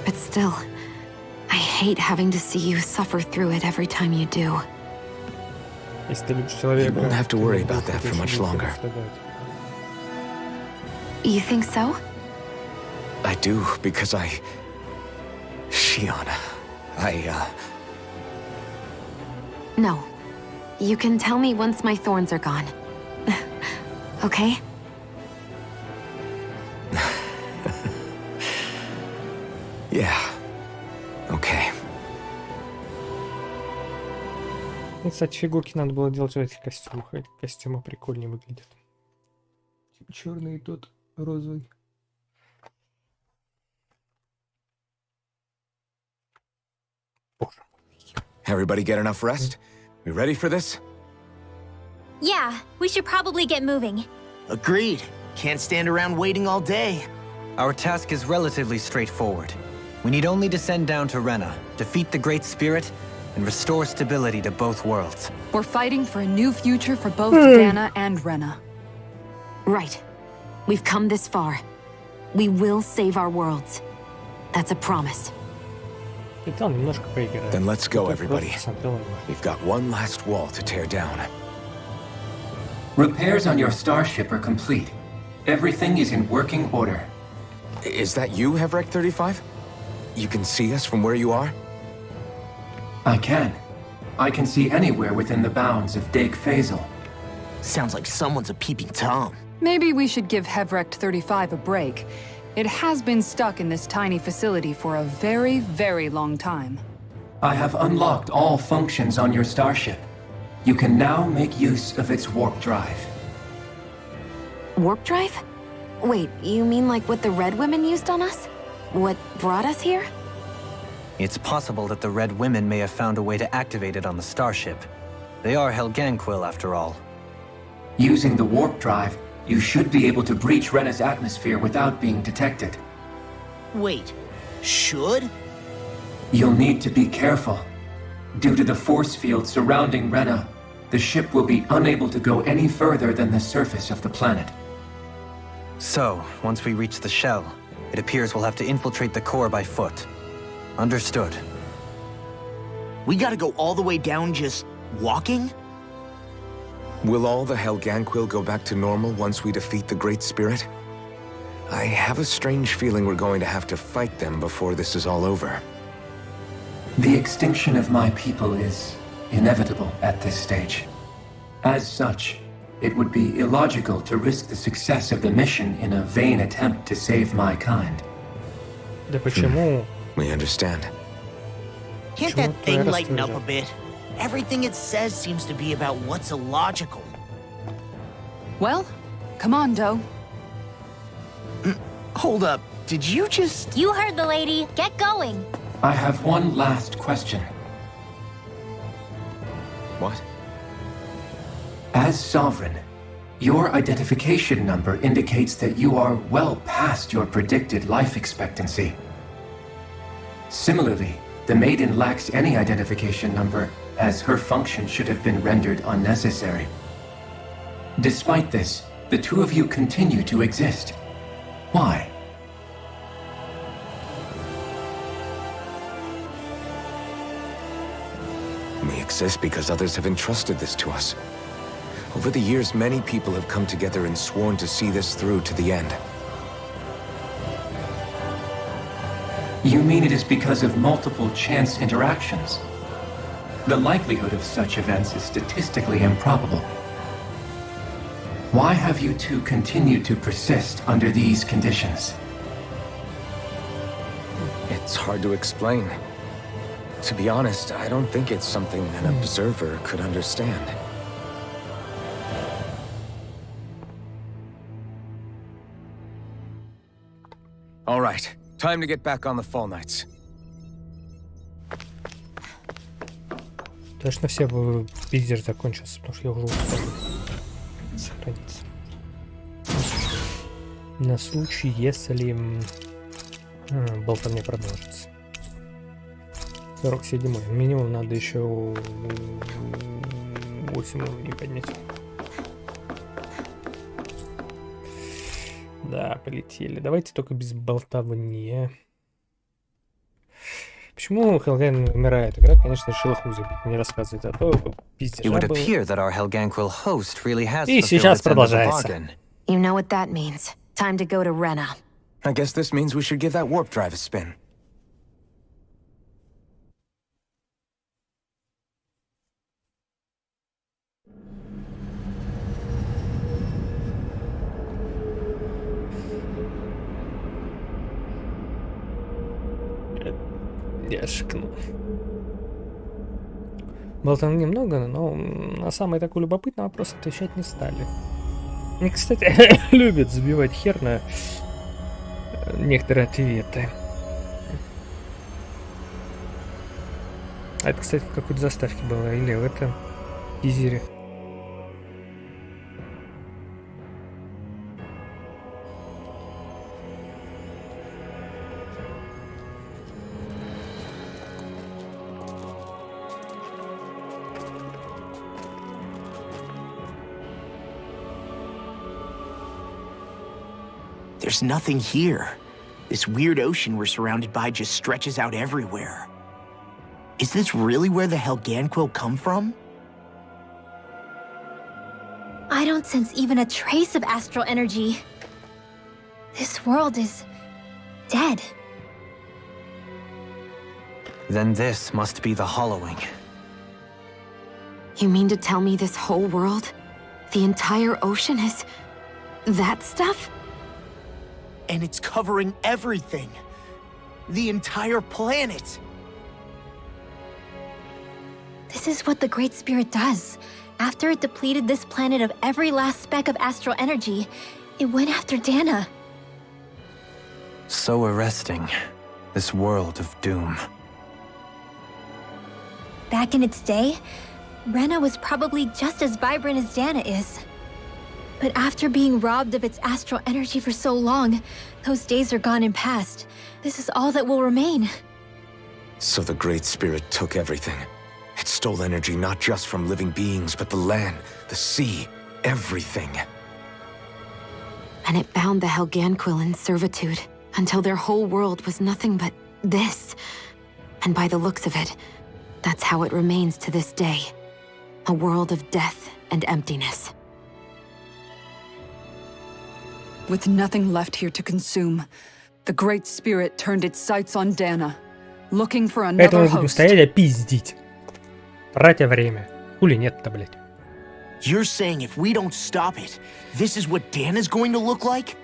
But still, I hate having to see you suffer through it every time you do. You won't have to worry about that for much longer. You think so? I do, because Shiana, No. You can tell me once my thorns are gone. Okay? Yeah. Okay. И, кстати, фигурки надо было делать в этих костюмах. Эти костюмы прикольнее выглядят. Черный и тот розовый. Everybody get enough rest? We ready for this? Yeah, we should probably get moving. Agreed. Can't stand around waiting all day. Our task is relatively straightforward. We need only descend down to Rena, defeat the Great Spirit, and restore stability to both worlds. We're fighting for a new future for both Dana and Rena. Right. We've come this far. We will save our worlds. That's a promise. Then let's go, everybody. We've got one last wall to tear down. Repairs on your starship are complete. Everything is in working order. Is that you, Hevrek 35? You can see us from where you are? I can. I can see anywhere within the bounds of Dake Faisal. Sounds like someone's a peeping Tom. Maybe we should give Hevrek 35 a break. It has been stuck in this tiny facility for a very, very long time. I have unlocked all functions on your starship. You can now make use of its warp drive. Warp drive? Wait, you mean like what the Red Women used on us? What brought us here? It's possible that the Red Women may have found a way to activate it on the starship. They are Helganquil, after all. Using the warp drive, you should be able to breach Rena's atmosphere without being detected. Wait, should? You'll need to be careful. Due to the force field surrounding Rena, the ship will be unable to go any further than the surface of the planet. So, once we reach the shell, it appears we'll have to infiltrate the core by foot. Understood. We gotta go all the way down just walking? Will all the Helganquil go back to normal once we defeat the Great Spirit? I have a strange feeling we're going to have to fight them before this is all over. The extinction of my people is inevitable at this stage. As such, it would be illogical to risk the success of the mission in a vain attempt to save my kind. Да почему? We understand. Can't that thing lighten up a bit? Everything it says seems to be about what's illogical. Well, come on, Doe. Hold up, did you just... You heard the lady. Get going. I have one last question. What? As Sovereign, your identification number indicates that you are well past your predicted life expectancy. Similarly, the Maiden lacks any identification number, as her function should have been rendered unnecessary. Despite this, the two of you continue to exist. Why? We exist because others have entrusted this to us. Over the years, many people have come together and sworn to see this through to the end. You mean it is because of multiple chance interactions? The likelihood of such events is statistically improbable. Why have you two continued to persist under these conditions? It's hard to explain. To be honest, I don't think it's something an observer could understand. All right, time to get back on the Fall Knights. Точно все пиздеж закончился, потому что я уже устал. Сохраниться. На случай, если болтовня продолжится. 47-й. Минимум надо еще 8 уровней поднять. Да, полетели. Давайте только без болтовни. Почему Хелген умирает? Игра, конечно, решила хуй забить, не рассказывать, а то пиздежа было. И сейчас продолжается. You know what that means. Time to go to Rena. I guess this means we should give that warp drive a spin. Я шикнул. Болтан немного, но на самый такой любопытный вопрос отвечать не стали. Мне, кстати, любят забивать хер на некоторые ответы. А это, кстати, в какой-то заставке было, или в этом тизере. There's nothing here. This weird ocean we're surrounded by just stretches out everywhere. Is this really where the Helganquil come from? I don't sense even a trace of astral energy. This world is dead. Then this must be the hollowing. You mean to tell me this whole world, the entire ocean is that stuff? And it's covering everything. The entire planet. This is what the Great Spirit does. After it depleted this planet of every last speck of astral energy, it went after Dana. So arresting. This world of doom. Back in its day, Rena was probably just as vibrant as Dana is. But after being robbed of its astral energy for so long, those days are gone and past. This is all that will remain. So the Great Spirit took everything. It stole energy not just from living beings, but the land, the sea, everything. And it bound the Helganquil in servitude, until their whole world was nothing but this. And by the looks of it, that's how it remains to this day. A world of death and emptiness. With nothing left here to consume, the Great Spirit turned its sights on Dana, looking for another Поэтому будем host. стоять и пиздить. Тратя время. Хули нет-то, блядь. You're saying if we don't stop it, this is what Dana's going to look like?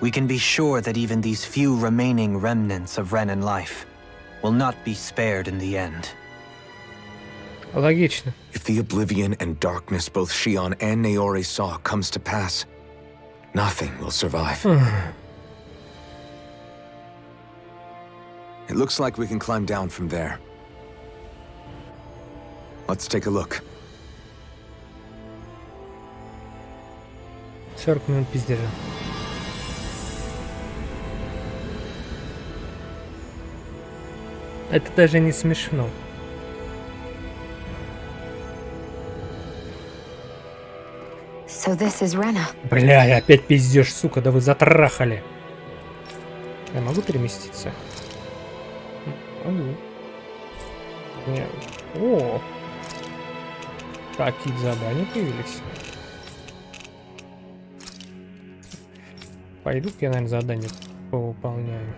We can be sure that even these few remaining remnants of Renan life will not be spared in the end. Логично. If the oblivion and darkness both Shion and Naori saw comes to pass, nothing will survive. It looks like we can climb down from there. Let's take a look. 40 минут пиздежа. Это даже не смешно. So this is Rena. Бля, я опять пиздешь, сука, да вы затрахали. Я могу переместиться? Могу. Нет. О! Какие задания появились. Пойду-ка я, наверное, задание повыполняю.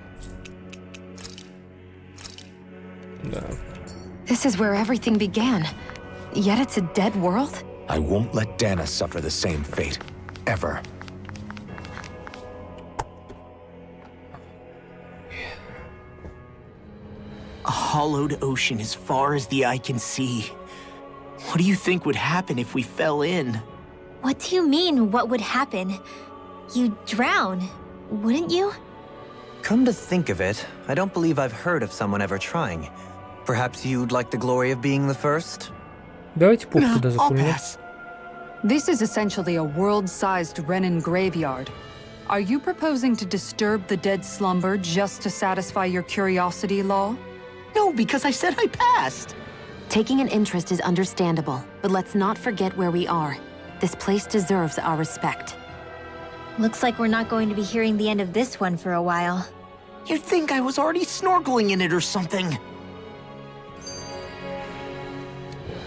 Да. This is where everything began. Yet it's a dead world? I won't let Dana suffer the same fate. Ever. A hollowed ocean as far as the eye can see. What do you think would happen if we fell in? What do you mean, what would happen? You'd drown, wouldn't you? Come to think of it, I don't believe I've heard of someone ever trying. Perhaps you'd like the glory of being the first? Давайте пух туда I'll запульнем. pass. This is essentially a world-sized Renan graveyard. Are you proposing to disturb the dead slumber just to satisfy your curiosity, Law? No, because I said I passed. Taking an interest is understandable, but let's not forget where we are. This place deserves our respect. Looks like we're not going to be hearing the end of this one for a while. You'd think I was already snorkeling in it or something.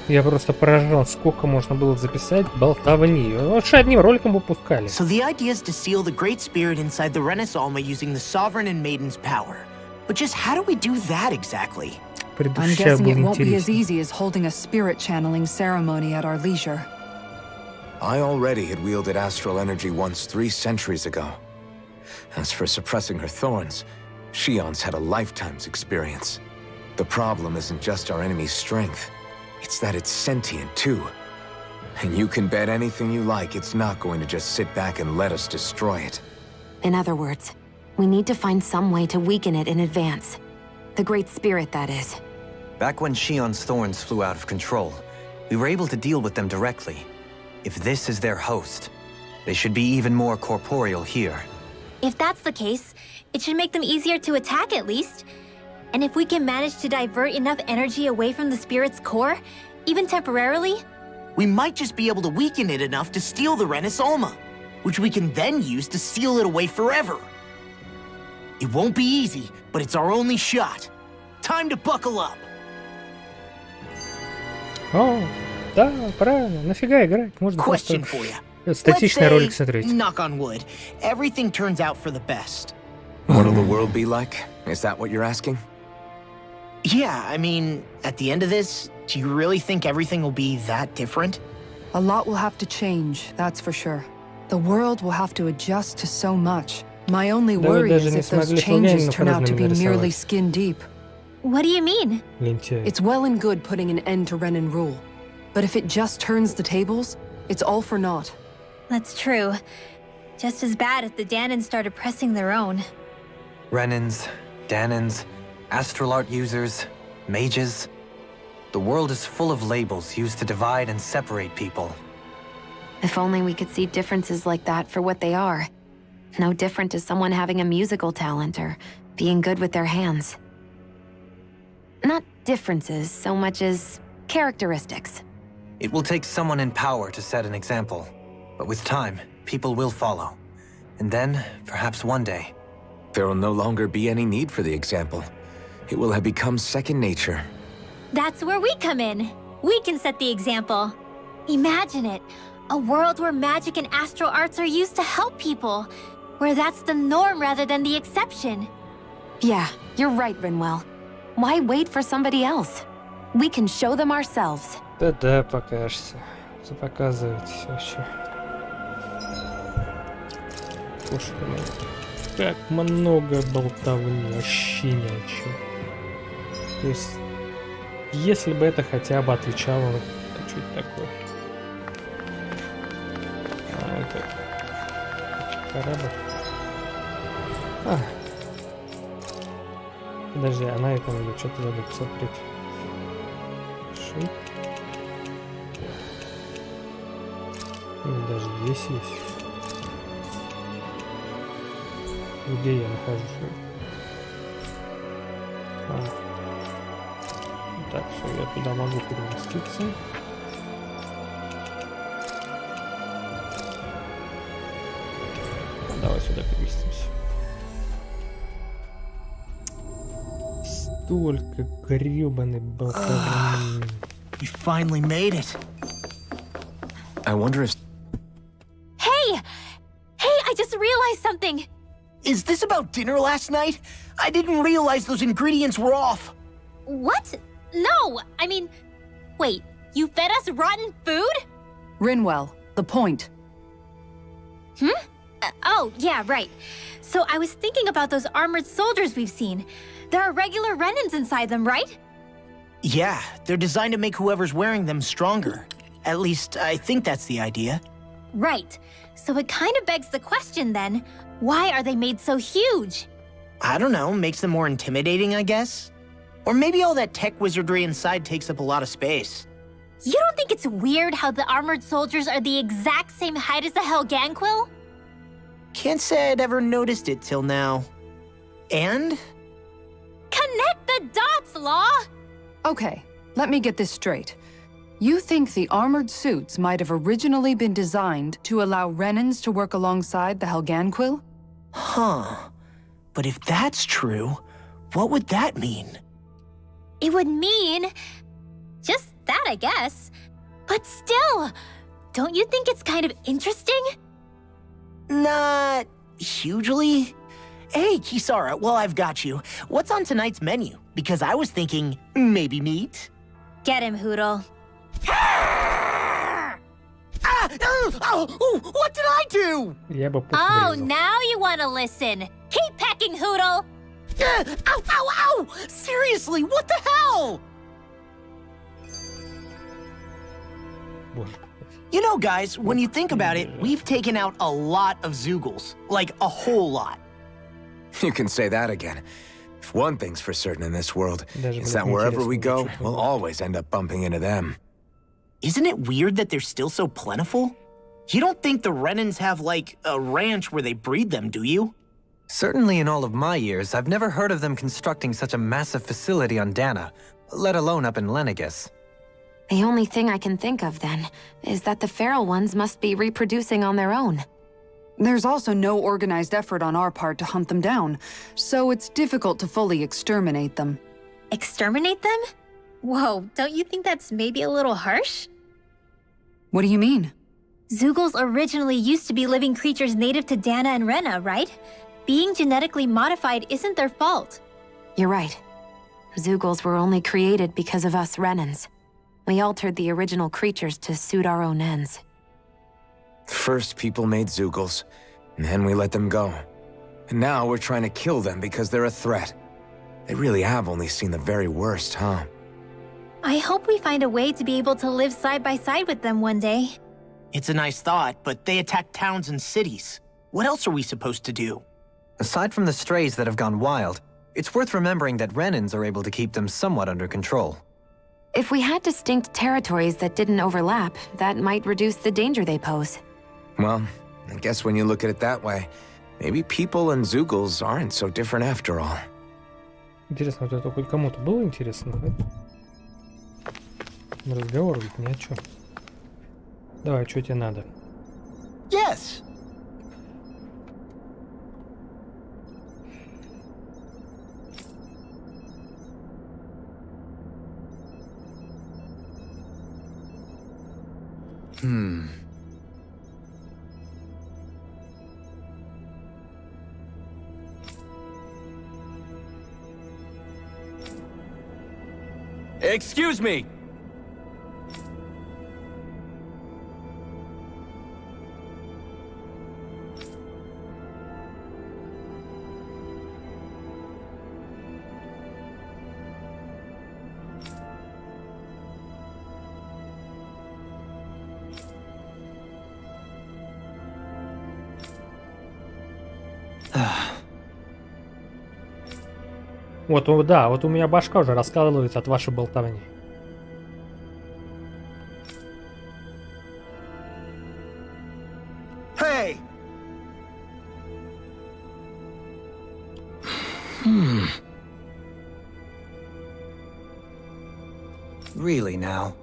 Я просто поражен, сколько можно было записать болтовни. Лучше одним роликом выпускали. So the idea is to seal the Great Spirit inside the Rena's Alma using the Sovereign and Maiden's power. But just how do we do that exactly? I'm guessing it won't be as easy as holding a spirit channeling ceremony at our leisure. I already had wielded astral energy once 3 centuries ago. As for suppressing her thorns, Shion's had a lifetime's experience. The problem isn't just our enemy's strength. It's that it's sentient, too. And you can bet anything you like it's not going to just sit back and let us destroy it. In other words, we need to find some way to weaken it in advance. The Great Spirit, that is. Back when Shion's thorns flew out of control, we were able to deal with them directly. If this is their host, they should be even more corporeal here. If that's the case, it should make them easier to attack at least. And if we can manage to divert enough energy away from the spirit's core, even temporarily, we might just be able to weaken it enough to steal the Rena's Alma, which we can then use to seal it away forever. It won't be easy, but it's our only shot. Time to buckle up. О, да, правильно. Нафига играть? Можно просто статичный ролик смотреть. Knock on wood, everything turns out for the best. What'll the world be like? Is that what you're asking? Yeah, I mean, at the end of this, do you really think everything will be that different? A lot will have to change, that's for sure. The world will have to adjust to so much. My only worry is if those changes turn out to be merely skin deep. What do you mean? It's well and good putting an end to Renan rule. But if it just turns the tables, it's all for naught. That's true. Just as bad if the Danans started pressing their own. Renans, Danans, astral art users, mages. The world is full of labels used to divide and separate people. If only we could see differences like that for what they are. No different to someone having a musical talent or being good with their hands. Not differences so much as characteristics. It will take someone in power to set an example. But with time, people will follow. And then, perhaps one day, there will no longer be any need for the example. It will have become second nature. That's where we come in. We can set the example. Imagine it. A world where magic and astral arts are used to help people. Where that's the norm rather than the exception. Yeah, you're right, Rinwell. Why wait for somebody else? We can show them ourselves. Да, покажется. Показывайте вообще. Слушай, как много болтовни, вообще ни о чем. То есть, если бы это хотя бы отвечало на что-то такое. А, это... Корабль. А. Подожди, а на этом я что-то забыл посмотреть. Шит. Даже здесь есть. Где я нахожусь? Так, все, я туда могу переместиться. Давай сюда переместимся. Столько грёбаной болтовни. You finally made it. I wonder if... Hey! Hey, I just realized something! Is this about dinner last night? I didn't realize those ingredients were off. What? No, I mean... Wait, you fed us rotten food? Rinwell, the point. Oh, yeah, right. So I was thinking about those armored soldiers we've seen. There are regular Renans inside them, right? Yeah, they're designed to make whoever's wearing them stronger. At least, I think that's the idea. Right. So it kind of begs the question then, why are they made so huge? I don't know, makes them more intimidating, I guess? Or maybe all that tech wizardry inside takes up a lot of space. You don't think it's weird how the armored soldiers are the exact same height as the Helganquil? Can't say I'd ever noticed it till now. And? Connect the dots, law? Okay, let me get this straight. You think the armored suits might have originally been designed to allow Renans to work alongside the Helganquil? Huh. But if that's true, what would that mean? It would mean... just that, I guess. But still, don't you think it's kind of interesting? Not hugely. Hey, Kisara, while I've got you, what's on tonight's menu? Because I was thinking maybe meat. Get him, Hoodle. What did I do? Я бы пух Oh, врезал. now you want to listen. Keep pecking, Hoodle. Ow! Seriously, what the hell? Боже. You know, guys, when you think about it, we've taken out a lot of Zoogles. Like, a whole lot. You can say that again. If one thing's for certain in this world, Даже it's было that бы wherever we интересно go, узнать, we'll что always end up bumping into them. Isn't it weird that they're still so plentiful? You don't think the Renans have, like, a ranch where they breed them, do you? Certainly in all of my years, I've never heard of them constructing such a massive facility on Dana, let alone up in Lenegis. The only thing I can think of, then, is that the feral ones must be reproducing on their own. There's also no organized effort on our part to hunt them down, so it's difficult to fully exterminate them. Exterminate them? Whoa, don't you think that's maybe a little harsh? What do you mean? Zoogles originally used to be living creatures native to Dana and Rena, right? Being genetically modified isn't their fault. You're right. Zoogles were only created because of us Renans. We altered the original creatures to suit our own ends. First, people made Zoogles, and then we let them go. And now we're trying to kill them because they're a threat. They really have only seen the very worst, huh? I hope we find a way to be able to live side by side with them one day. It's a nice thought, but they attack towns and cities. What else are we supposed to do? Aside from the strays that have gone wild, it's worth remembering that Renans are able to keep them somewhat under control. If we had distinct territories that didn't overlap, that might reduce the danger they pose. Well, I guess when you look at it that way, maybe people and Zoogles aren't so different after all. Интересно, вот это хоть кому-то было интересно, да? Разговор ведь ни о чем. Давай, что тебе надо? Yes. Excuse me! Вот, да, вот у меня башка уже раскалывается от вашей болтовни. Hey! Really now?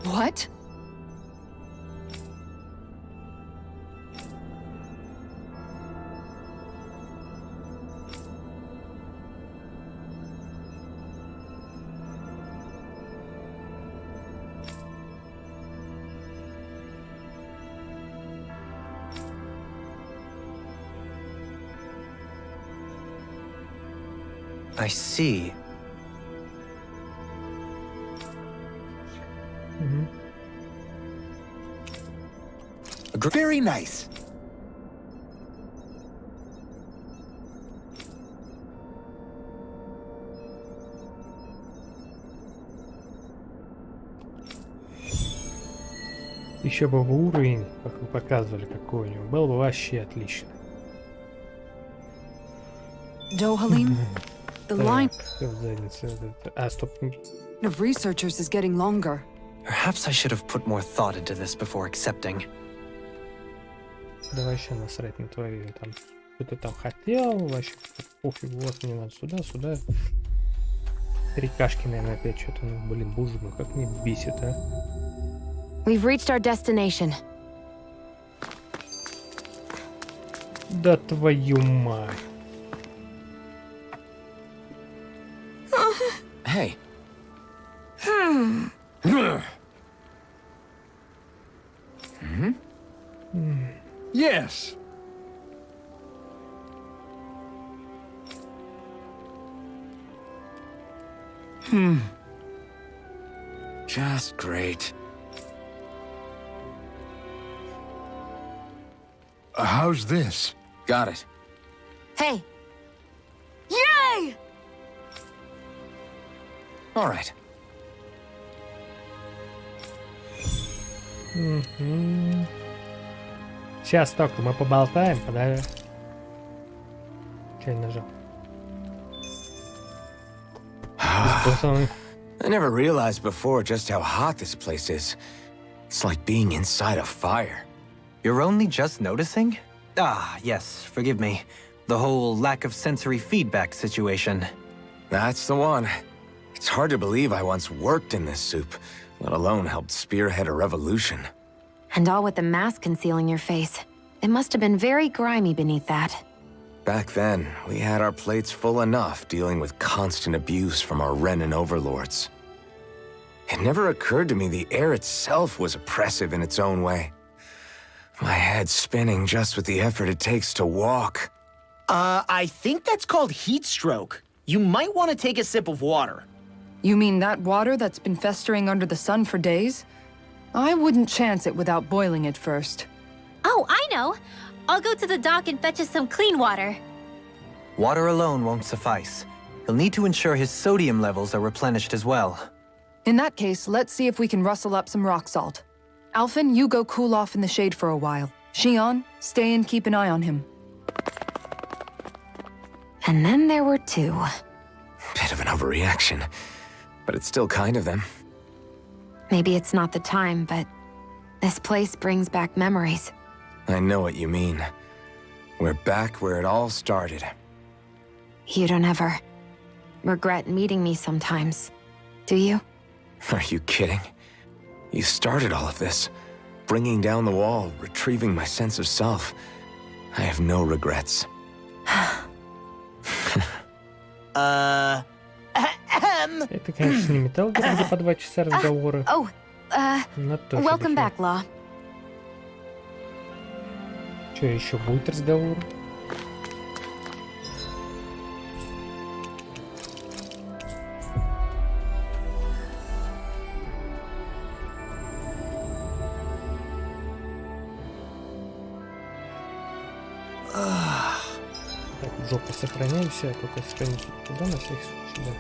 What? I see. Very nice. Еще бы уровень, как вы показывали, какой у него, был бы вообще отлично. Dohalim, the line В заднице вот это. А, стоп. of researchers is getting longer. Perhaps I should have put more thought into this before accepting. Да вообще насрать на твою там. Что ты там хотел, вообще пофиг, вот мне надо сюда, сюда. Три кашки, наверное, опять что-то. Ну, блин, боже мой, как мне бесит, а. We've reached our destination. Да твою мать. Hey. Yes. Just great. How's this? Got it. Hey, Yay! All right. Сейчас только мы поболтаем, подожди. Че я нажал? I never realized before just how hot this place is. It's like being inside a fire. You're only just noticing? Ah, yes, forgive me. The whole lack of sensory feedback situation. That's the one. It's hard to believe I once worked in this soup, let alone helped spearhead a revolution. and all with the mask concealing your face. It must have been very grimy beneath that. Back then, we had our plates full enough dealing with constant abuse from our Renan overlords. It never occurred to me the air itself was oppressive in its own way. My head spinning just with the effort it takes to walk. I think that's called heat stroke. You might want to take a sip of water. You mean that water that's been festering under the sun for days? I wouldn't chance it without boiling it first. Oh, I know! I'll go to the dock and fetch us some clean water. Water alone won't suffice. He'll need to ensure his sodium levels are replenished as well. In that case, let's see if we can rustle up some rock salt. Alphen, you go cool off in the shade for a while. Shion, stay and keep an eye on him. And then there were two. Bit of an overreaction, but it's still kind of them. Maybe it's not the time, but this place brings back memories. I know what you mean. We're back where it all started. You don't ever regret meeting me sometimes, do you? Are you kidding? You started all of this. Bringing down the wall, retrieving my sense of self. I have no regrets. Это, конечно, не металл, где по 2 часа разговора. Oh, welcome back, Law. Что, еще будет разговор? Так, жопу сохраняемся, только сохранимся туда на всякий случай, да.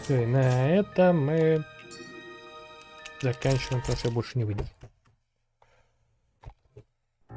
Все, и на этом мы заканчиваем, потому что я больше не выйду.